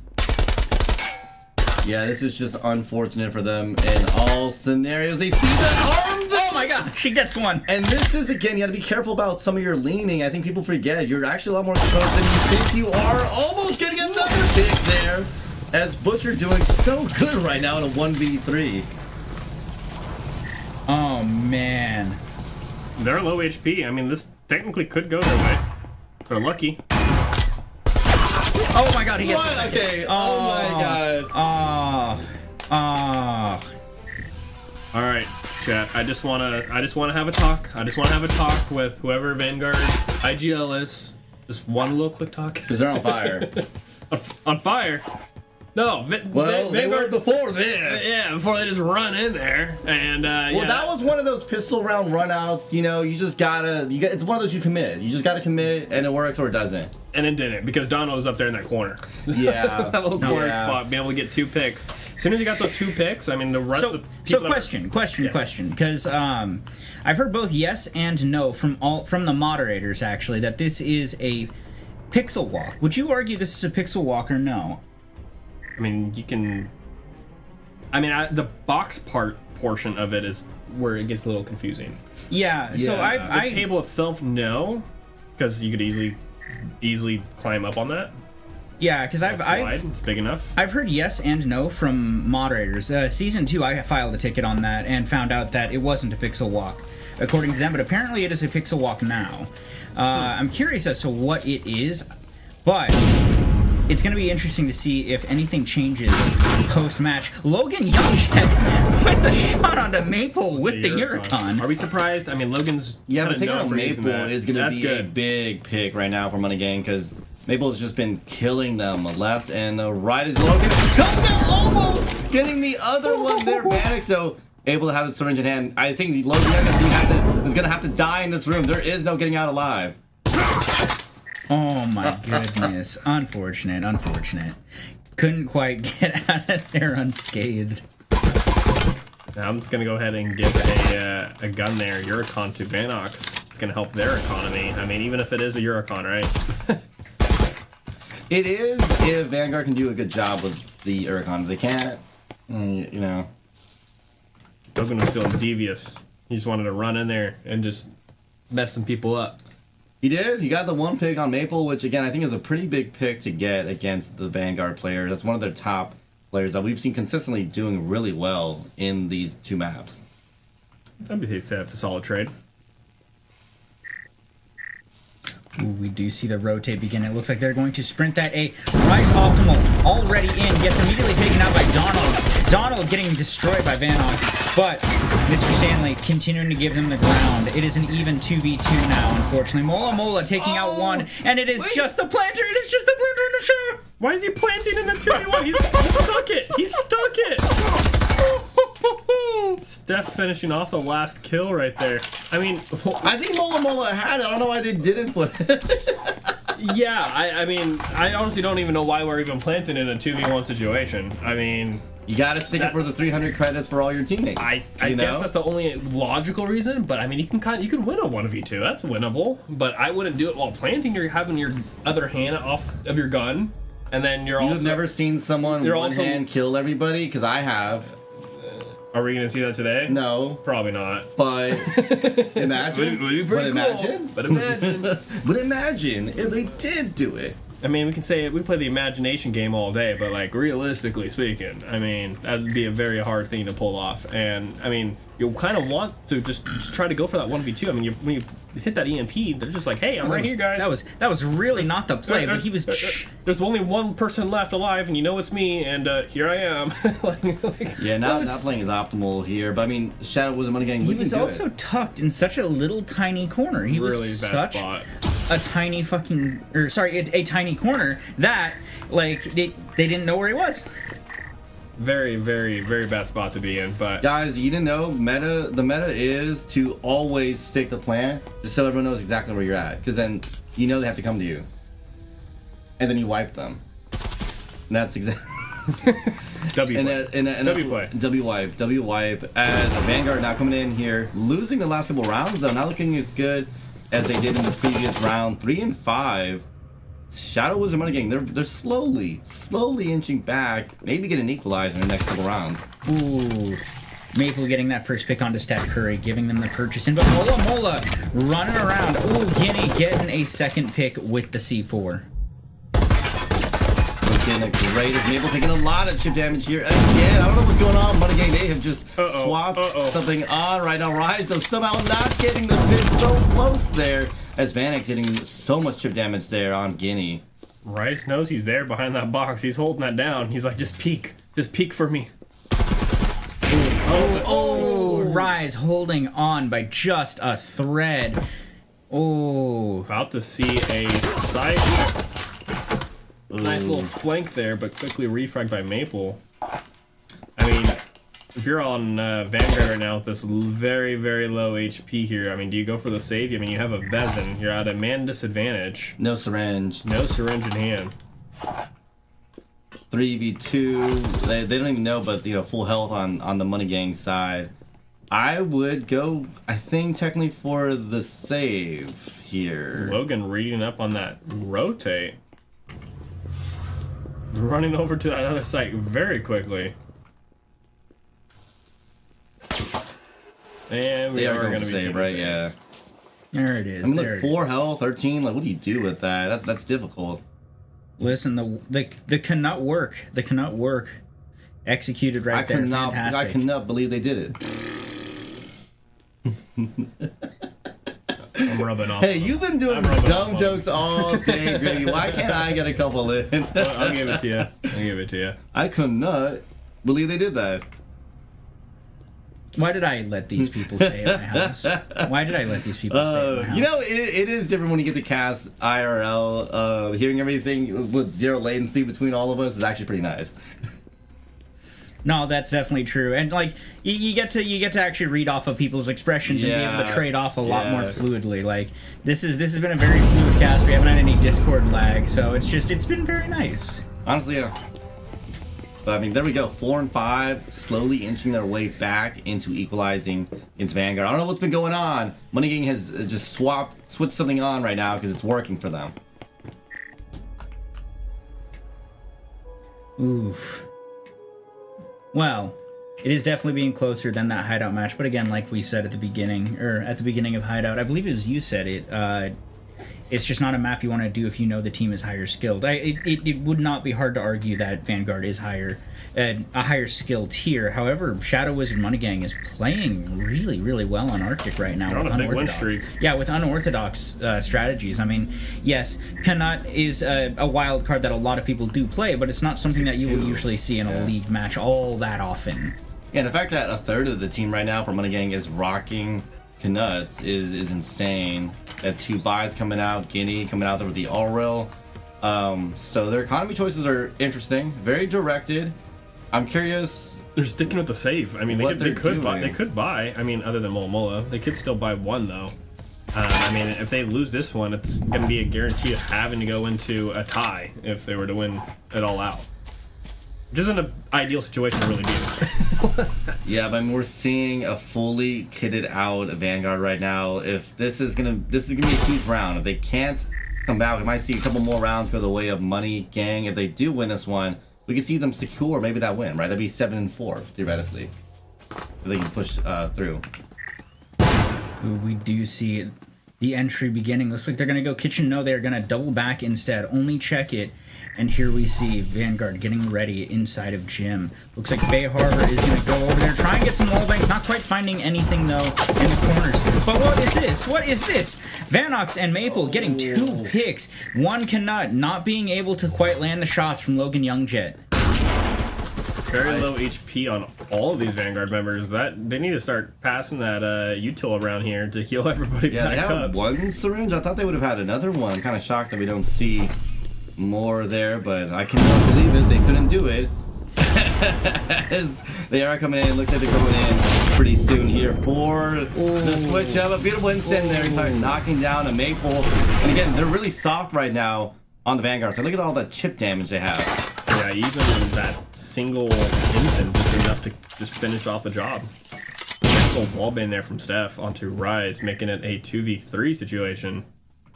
Yeah, this is just unfortunate for them in all scenarios. They see that arm.
Oh my god, she gets 1.
And this is, again, you gotta be careful about some of your leaning. I think people forget you're actually a lot more exposed than you think you are. Almost getting another pick there, as Butcher doing so good right now in a 1v3.
Oh man.
They're low HP. I mean, this technically could go their way. They're lucky.
Oh my god, he gets
What?
the second.
Okay. Oh my god.
All right, chat. I just wanna have a talk. I just wanna have a talk with whoever Vanguard's IGL is. Just one little quick talk.
Because they're on fire.
On fire? No.
Well, they were
Vanguard.
before this.
Yeah, before they just run in there and
Well,
yeah.
that was one of those pistol round runouts. You know, you just gotta. It's one of those you commit. You just gotta commit, and it works or it doesn't.
And it didn't because Donald was up there in that corner.
Yeah.
That little corner
Yeah.
spot, being able to get 2 picks. As soon as you got those 2 picks, I mean, the rest of the people.
Question, because I've heard both yes and no from the moderators actually that this is a pixel walk. Would you argue this is a pixel walk or no?
I mean, you can. I mean, the box portion of it is where it gets a little confusing.
Yeah. So
Yeah.
The table itself, no, because you could easily climb up on that.
Yeah, because
It's wide. It's big enough.
I've heard yes and no from moderators. Season 2, I filed a ticket on that and found out that it wasn't a pixel walk, according to them, but apparently it is a pixel walk now. I'm curious as to what it is, but it's going to be interesting to see if anything changes post-match. Logan Youngcheck with a shot onto Maple with the Huracan.
Are we surprised? I mean, Logan's
Yeah, but
kinda
taking
known
out
for using
Maple
that.
is going to
That's
be a
good.
big pick right now for Money Gang because Maple's just been killing them left and right as Logan comes down almost getting the other one there. Panic, so able to have the syringe in hand. I think Logan is going to have to die in this room. There is no getting out alive.
Oh my goodness. Unfortunate. Couldn't quite get out of there unscathed.
Now I'm just gonna go ahead and give a gun there, Huracan to Vanox. It's gonna help their economy. I mean, even if it is a Huracan, right?
It is if Vanguard can do a good job with the Huracan. If they can't, you know.
Logan was feeling devious. He just wanted to run in there and just mess some people up.
He did. He got the 1 pick on Maple, which again I think is a pretty big pick to get against the Vanguard players. That's one of their top players that we've seen consistently doing really well in these 2 maps.
I'd be say it's a solid trade.
Ooh, we do see the rotate begin. It looks like they're going to sprint that A. Rise Optimal already in. Gets immediately taken out by Donald. Donald getting destroyed by Vanox. But Mr. Stanley continuing to give them the ground. It is an even 2v2 now, unfortunately. Mola taking out one. And it is just the planter. It is just the planter in the show.
Why is he planting in the 2v1? He stuck it. He stuck it. Steph finishing off the last kill right there. I mean,
I think Mola had it. I don't know why they didn't put it.
yeah, I mean, I honestly don't even know why we're even planting in a 2v1 situation. I mean,
You gotta stick it for the 300 credits for all your teammates.
I
you
guess
know?
that's the only logical reason, but I mean, you can win a 1v2. That's winnable, but I wouldn't do it while planting. You're having your other hand off of your gun, and then you're also.
You've never seen someone
You're
one
also-
hand kill everybody? Because I have.
Are we gonna see that today?
No,
Probably not.
but imagine.
Would be pretty
but
cool.
imagine.
But imagine.
But imagine if they did do it.
I mean, we can say we play the imagination game all day, but like realistically speaking, I mean that'd be a very hard thing to pull off. And I mean, you kind of want to just try to go for that 1v2. I mean, when you hit that EMP, they're just like, "Hey, I'm right here, guys."
That was really not the play, but he was.
There's only one person left alive, and you know it's me, and here I am. like,
Yeah, not playing is optimal here, but I mean, Shadow was money getting.
He was also tucked in such a little tiny corner. He
really
was
bad
such
spot.
a tiny fucking, or sorry, a tiny corner that like they didn't know where he was.
Very, very, very bad spot to be in. But
Guys, you didn't know the meta is to always stick to plan, just so everyone knows exactly where you're at, because then you know they have to come to you, and then you wipe them. And that's exactly.
W
play. W wipe as a Vanguard now coming in here, losing the last couple rounds though, not looking as good as they did in the previous round. 3 and 5. Shadow Wizard Money Gang, they're slowly inching back, maybe get an equalizer in the next couple rounds.
Ooh. Maple getting that first pick onto Steph Curry, giving them the purchase in, but Mola running around. Ooh, Guinea getting a second pick with the C4.
Looking great as Maple taking a lot of chip damage here again. I don't know what's going on. Money Gang, they have just swapped something on right now. Rise, though, somehow not getting the pitch so close there as Vanek getting so much chip damage there on Guinea.
Rice knows he's there behind that box. He's holding that down. He's like, just peek for me.
Rise holding on by just a thread. Oh,
about to see a side nice little flank there, but quickly refragged by Maple. I mean, if you're on Vanguard right now with this very, very low HP here, I mean, do you go for the save? I mean, you have a Vezin. You're at a man disadvantage.
No syringe.
No syringe in hand.
3v2. They don't even know, but full health on the Money Gang side. I would go, I think, technically for the save here.
Logan reading up on that rotate. Running over to that other site very quickly. And we are going to be
save, right? Yeah.
there it is.
I mean,
there
look,
it
4
is.
health, 13. Like, what do you do with that? That's difficult.
Listen, the cannot work. The cannot work. Executed right there. Fantastic.
I cannot believe they did it.
I'm rubbing off.
Hey, you've been doing dumb jokes all day, Greggy. Why can't I get a couple in?
I'll give it to you.
I could not believe they did that.
Why did I let these people stay at my house? Why did I let these people stay at my house?
It is different when you get to cast IRL. Hearing everything with zero latency between all of us is actually pretty nice.
No, that's definitely true, and like you get to actually read off of people's expressions and be able to trade off a lot more fluidly. Like this has been a very fluid cast. We haven't had any Discord lag, so it's been very nice.
Honestly, yeah. But I mean, there we go. 4 and 5, slowly inching their way back into equalizing against Vanguard. I don't know what's been going on. Money Gang has just switched something on right now because it's working for them.
Oof. Well, it is definitely being closer than that Hideout match, but again, like we said at the beginning of Hideout, I believe it was you said it, it's just not a map you want to do if you know the team is higher skilled. It would not be hard to argue that Vanguard is a higher skill tier. However, Shadow Wizard Money Gang is playing really, really well on Arctic right now.
They're on a big win streak.
Yeah, with unorthodox strategies. I mean, yes, Kanut is a wild card that a lot of people do play, but it's not something that you will usually see in a league match all that often.
Yeah, and the fact that a third of the team right now for Money Gang is rocking Canuts is insane. That 2 buys coming out, Guinea coming out there with the Aurel. So their economy choices are interesting, very directed. I'm curious.
They're sticking with the save. I mean, they could buy. I mean, other than Mola, they could still buy 1 though. I mean, if they lose this one, it's going to be a guarantee of having to go into a tie if they were to win it all out. Which isn't an ideal situation to really do.
Yeah, but I mean, we're seeing a fully kitted out Vanguard right now. If this is gonna be a huge round. If they can't come back, we might see a couple more rounds go the way of Money Gang. If they do win this one, we can see them secure maybe that win, right? That'd be 7 and 4 theoretically, if they can push through.
Ooh, we do see the entry beginning. Looks like they're going to go kitchen. No, they're going to double back instead. Only check it. And here we see Vanguard getting ready inside of Gym. Looks like Bay Harbor is going to go over there, try and get some wall banks. Not quite finding anything, though, in the corners. But what is this? What is this? Vanox and Maple getting 2 picks. 1 Kanut not being able to quite land the shots from Logan Youngjet.
Very low HP on all of these Vanguard members. That they need to start passing that util around here to heal everybody back
they have
up. 1
syringe. I thought they would have had another one. I'm kind of shocked that we don't see more there, but I cannot believe it. They couldn't do it. As they are coming in. Looks like they're coming in pretty soon here for the switch up. A beautiful instant there. Started knocking down a Maple. And again, they're really soft right now on the Vanguard. So look at all that chip damage they have.
Yeah, even that single instant is enough to just finish off the job. Nice little wallbang there from Steph onto Rise, making it a 2v3 situation.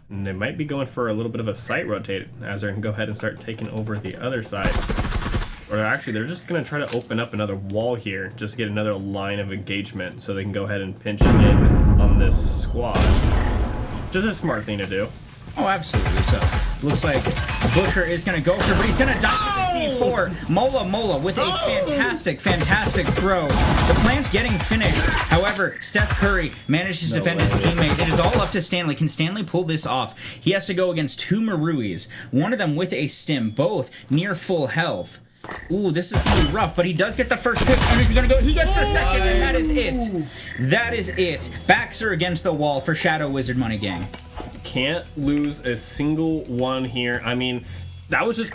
And they might be going for a little bit of a site rotate as they're going to go ahead and start taking over the other side. Or actually, they're just going to try to open up another wall here just to get another line of engagement so they can go ahead and pinch in on this squad. Just a smart thing to do.
Oh, absolutely. So, looks like Butcher is going to go for, but he's going to die with the C4. Mola with a fantastic throw. The plan's getting finished. However, Steph Curry manages to defend his teammate. It is all up to Stanley. Can Stanley pull this off? He has to go against 2 Maruis, one of them with a stim, both near full health. Ooh, this is going to be rough, but he does get the first pick. And is he going to go? He gets the second, and that is it. That is it. Backs are against the wall for Shadow Wizard Money Gang.
Can't lose a single one here. I mean, that was just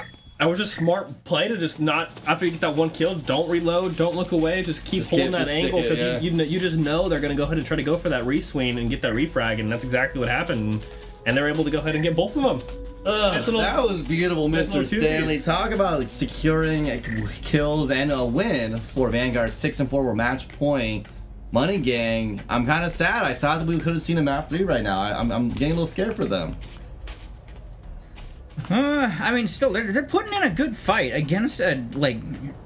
smart play to just not, after you get that one kill, don't reload, don't look away, just keep holding that angle, because you just know they're going to go ahead and try to go for that reswing and get that refrag, and that's exactly what happened. And they're able to go ahead and get both of them.
That was beautiful, Mr. Stanley. Talk about securing kills and a win for Vanguard. 6-4 were match point. Money Gang, I'm kind of sad. I thought that we could have seen a map 3 right now. I'm getting a little scared for them.
I mean, still, they're putting in a good fight against a, like,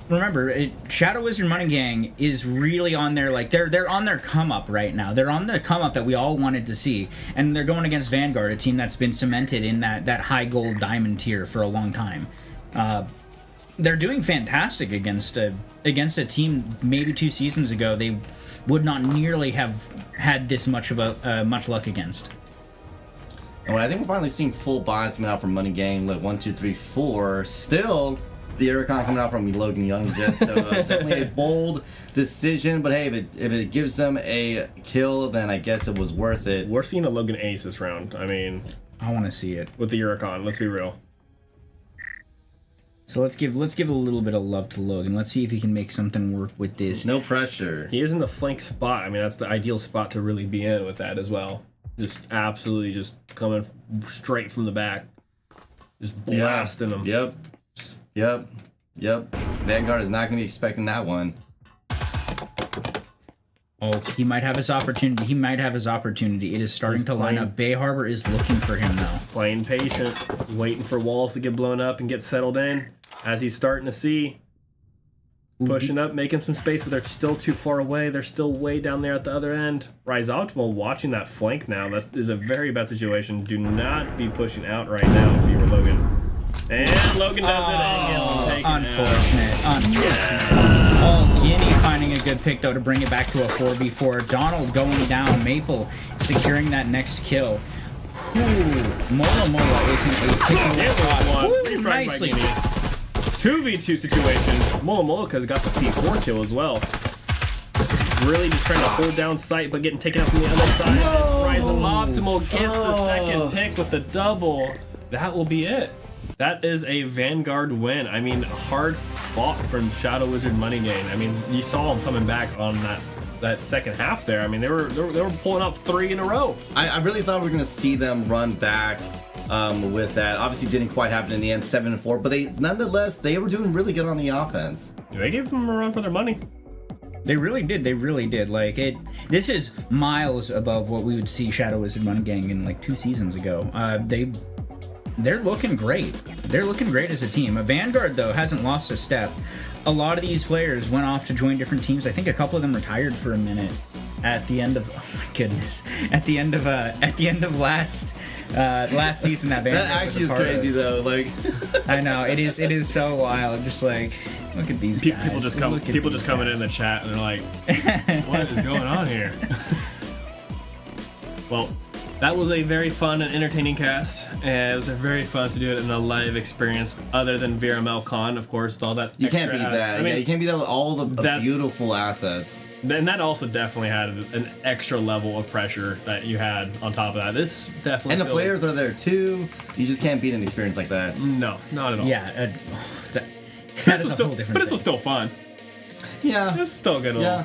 remember, Shadow Wizard Money Gang is really on their, like, they're on their come up right now. They're on the come up that we all wanted to see, and they're going against Vanguard, a team that's been cemented in that high gold diamond tier for a long time. They're doing fantastic against a team maybe 2 seasons ago they would not nearly have had this much of much luck against.
And I think we're finally seeing full buys coming out from Money Gang. Look, 1, 2, 3, 4. Still, the Aircon coming out from Logan Young. So definitely a bold decision. But hey, if it gives them a kill, then I guess it was worth it.
We're seeing a Logan ace this round. I mean,
I want to see it
with the Aircon. Let's be real.
So let's give a little bit of love to Logan. Let's see if he can make something work with this.
No pressure.
He is in the flank spot. I mean, that's the ideal spot to really be in with that as well. Just absolutely just coming straight from the back. Just blasting them.
Yep. Vanguard is not going to be expecting that one.
Oh, he might have his opportunity. It is starting to line up. Bay Harbor is looking for him now.
Playing patient, waiting for walls to get blown up and get settled in. As he's starting to see. Pushing up, making some space, but they're still too far away. They're still way down there at the other end. Rise Optimal watching that flank now. That is a very bad situation. Do not be pushing out right now if you were Logan. And Logan does it and gets taken
unfortunate.
Yeah.
Oh, Guinea finding a good pick, though, to bring it back to a 4v4. Donald going down. Maple securing that next kill. Mola is in a pick spot. Nicely.
2v2 situation. Mola got the C4 kill as well. Really just trying to hold down sight, but getting taken out from the other side. No! Rise Optimal gets the second pick with the double. That will be it. That is a Vanguard win. I mean, hard fought from Shadow Wizard Money Gang. I mean, you saw them coming back on that second half there. I mean, they were pulling up 3 in a row.
I really thought we were going to see them run back. With that, obviously didn't quite happen in the end, 7-4, but nonetheless they were doing really good on the offense.
They gave them a run for their money.
They really did. Like this is miles above what we would see Shadow Wizard Money Gang in like 2 seasons ago. They're looking great. They're looking great as a team. Vanguard though hasn't lost a step. A lot of these players went off to join different teams. I think a couple of them retired for a minute at the end of at the end of last season that Vanguard
actually is crazy though. Like
I know it is so wild. Just like look at these guys.
People just coming in the chat and they're like, what is going on here? Well, that was a very fun and entertaining cast, and it was very fun to do it in a live experience. Other than VRML Con, of course, with all that.
You can't beat that. I mean, you can't beat that with all the beautiful assets.
And that also definitely had an extra level of pressure that you had on top of that. This definitely.
And the players are there too. You just can't beat an experience like that.
No, not at all.
Yeah, that is a whole different thing.
But this was still fun.
Yeah,
it was still good.
Yeah.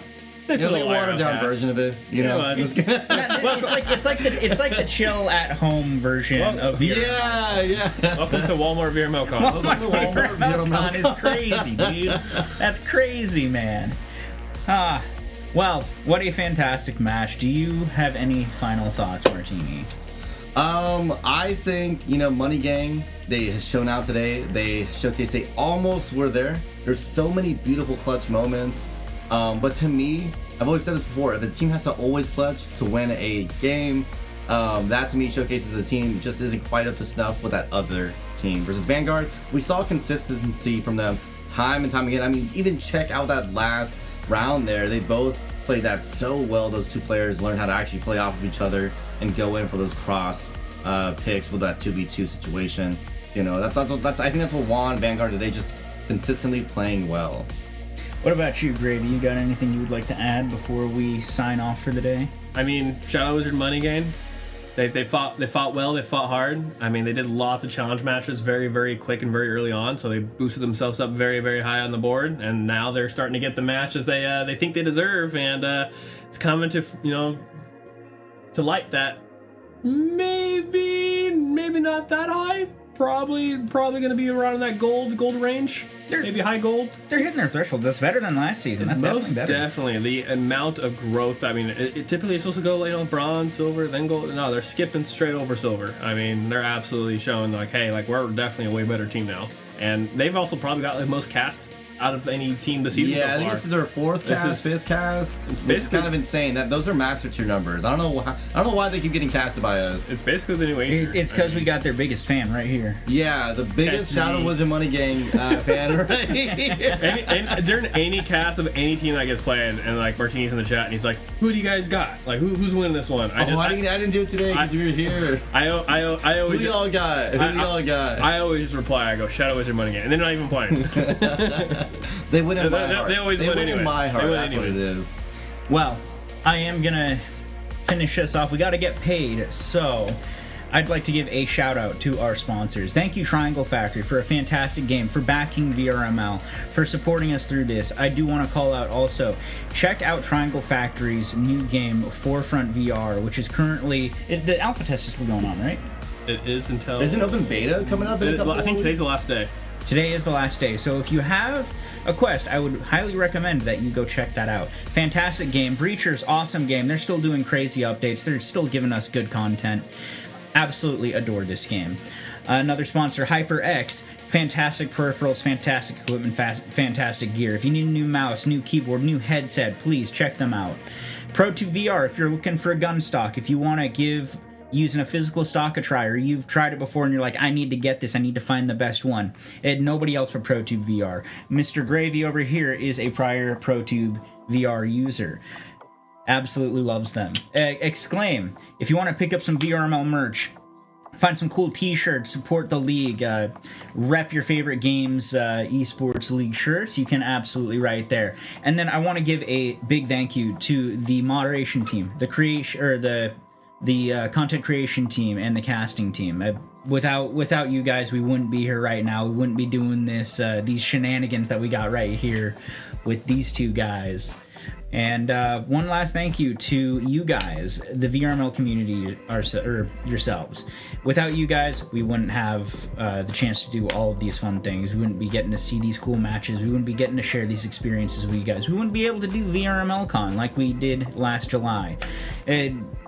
It's like a watered down version of it, you know.
It's like the chill at home version of VRML.
Yeah.
Welcome to Walmart VRML Con.
Walmart VRML Con is crazy, dude. That's crazy, man. Well, what a fantastic match. Do you have any final thoughts, Martini?
I think, Money Gang, they have shown out today. They showcased they almost were there. There's so many beautiful clutch moments. But to me, I've always said this before, the team has to always clutch to win a game. That to me showcases the team just isn't quite up to snuff with that other team. Versus Vanguard, we saw consistency from them time and time again. I mean, even check out that last round there. They both played that so well. Those two players learned how to actually play off of each other and go in for those cross picks with that 2v2 situation. You know, that's I think that's what won Vanguard today, just consistently playing well.
What about you, Gravy? You got anything you would like to add before we sign off for the day?
I mean, Shadow Wizard money game. They fought well. They fought hard. I mean, they did lots of challenge matches very, very quick and very early on. So they boosted themselves up very, very high on the board, and now they're starting to get the matches they think they deserve, and it's coming to to light that maybe not that high. Probably going to be around that gold range. Maybe high gold.
They're hitting their threshold. That's better than last season. That's definitely better.
Definitely. The amount of growth. I mean, it typically is supposed to go bronze, silver, then gold. No, they're skipping straight over silver. I mean, they're absolutely showing hey, we're definitely a way better team now. And they've also probably got the most casts out of any team this season so far.
I think this is their fourth cast, fifth cast. It's kind of insane. Those are master tier numbers. I don't know why they keep getting casted by us.
It's basically the new Acer.
It's because we got their biggest fan right here.
Yeah, the biggest Shadow Wizard Money Gang fan right here.
During any cast of any team that gets played, and Martini's in the chat, and he's like, "Who do you guys got? Who's winning this one?"
I didn't do it today because you were here.
I always.
Who y'all got?
I always reply. I go Shadow Wizard Money Game, and they're not even playing.
They win in my heart.
They always win
in my heart. That's what it is.
Well, I am gonna finish this off. We got to get paid, so I'd like to give a shout out to our sponsors. Thank you, Triangle Factory, for a fantastic game, for backing VRML, for supporting us through this. I do want to call out also, check out Triangle Factory's new game, Forefront VR, which is currently the alpha test is still going on, right?
It is until.
Isn't open beta coming up in a couple
I think
of
today's
weeks?
the last day.
Today is the last day, so if you have a Quest, I would highly recommend that you go check that out. Fantastic game. Breachers, awesome game. They're still doing crazy updates. They're still giving us good content. Absolutely adore this game. Another sponsor, HyperX. Fantastic peripherals, fantastic equipment, fantastic gear. If you need a new mouse, new keyboard, new headset, please check them out. ProTube VR, if you're looking for a gun stock, if you want to using a physical stock a try, or you've tried it before and you're like, I need to get this, I need to find the best one. Nobody else but ProTube VR. Mr. Gravy over here is a prior ProTube VR user. Absolutely loves them. Exclaim, if you want to pick up some VRML merch, find some cool t-shirts, support the league, rep your favorite games, esports league shirts, you can absolutely right there. And then I want to give a big thank you to the moderation team, the content creation team, and the casting team. Without you guys, we wouldn't be here right now. We wouldn't be doing these shenanigans that we got right here with these two guys. And one last thank you to you guys, the VRML community, yourselves. Without you guys, we wouldn't have the chance to do all of these fun things. We wouldn't be getting to see these cool matches. We wouldn't be getting to share these experiences with you guys. We wouldn't be able to do VRML Con like we did last July.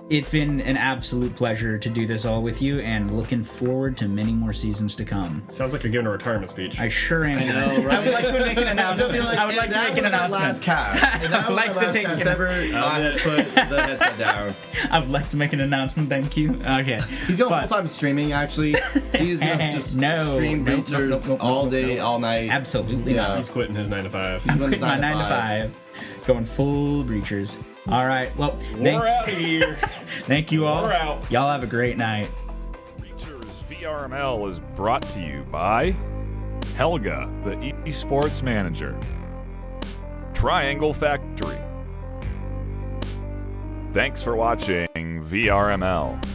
It's been an absolute pleasure to do this all with you, and looking forward to many more seasons to come.
Sounds like you're giving a returement speech.
I sure am.
I know, right?
I would like to make an announcement. I would like to make an announcement.
I would like to take an announcement. Put the headset down.
I would like to make an announcement. Thank you. Okay.
He's going full-time streaming, actually. He's going to just stream Breachers all day, all night.
Absolutely not.
He's quitting his 9 to 5.
I'm quitting my 9 to 5. Going full Breachers. All right. Well,
we're out of here.
Thank you all.
We're out.
Y'all have a great night.
Breachers VRML is brought to you by Helga, the esports manager. Triangle Factory. Thanks for watching VRML.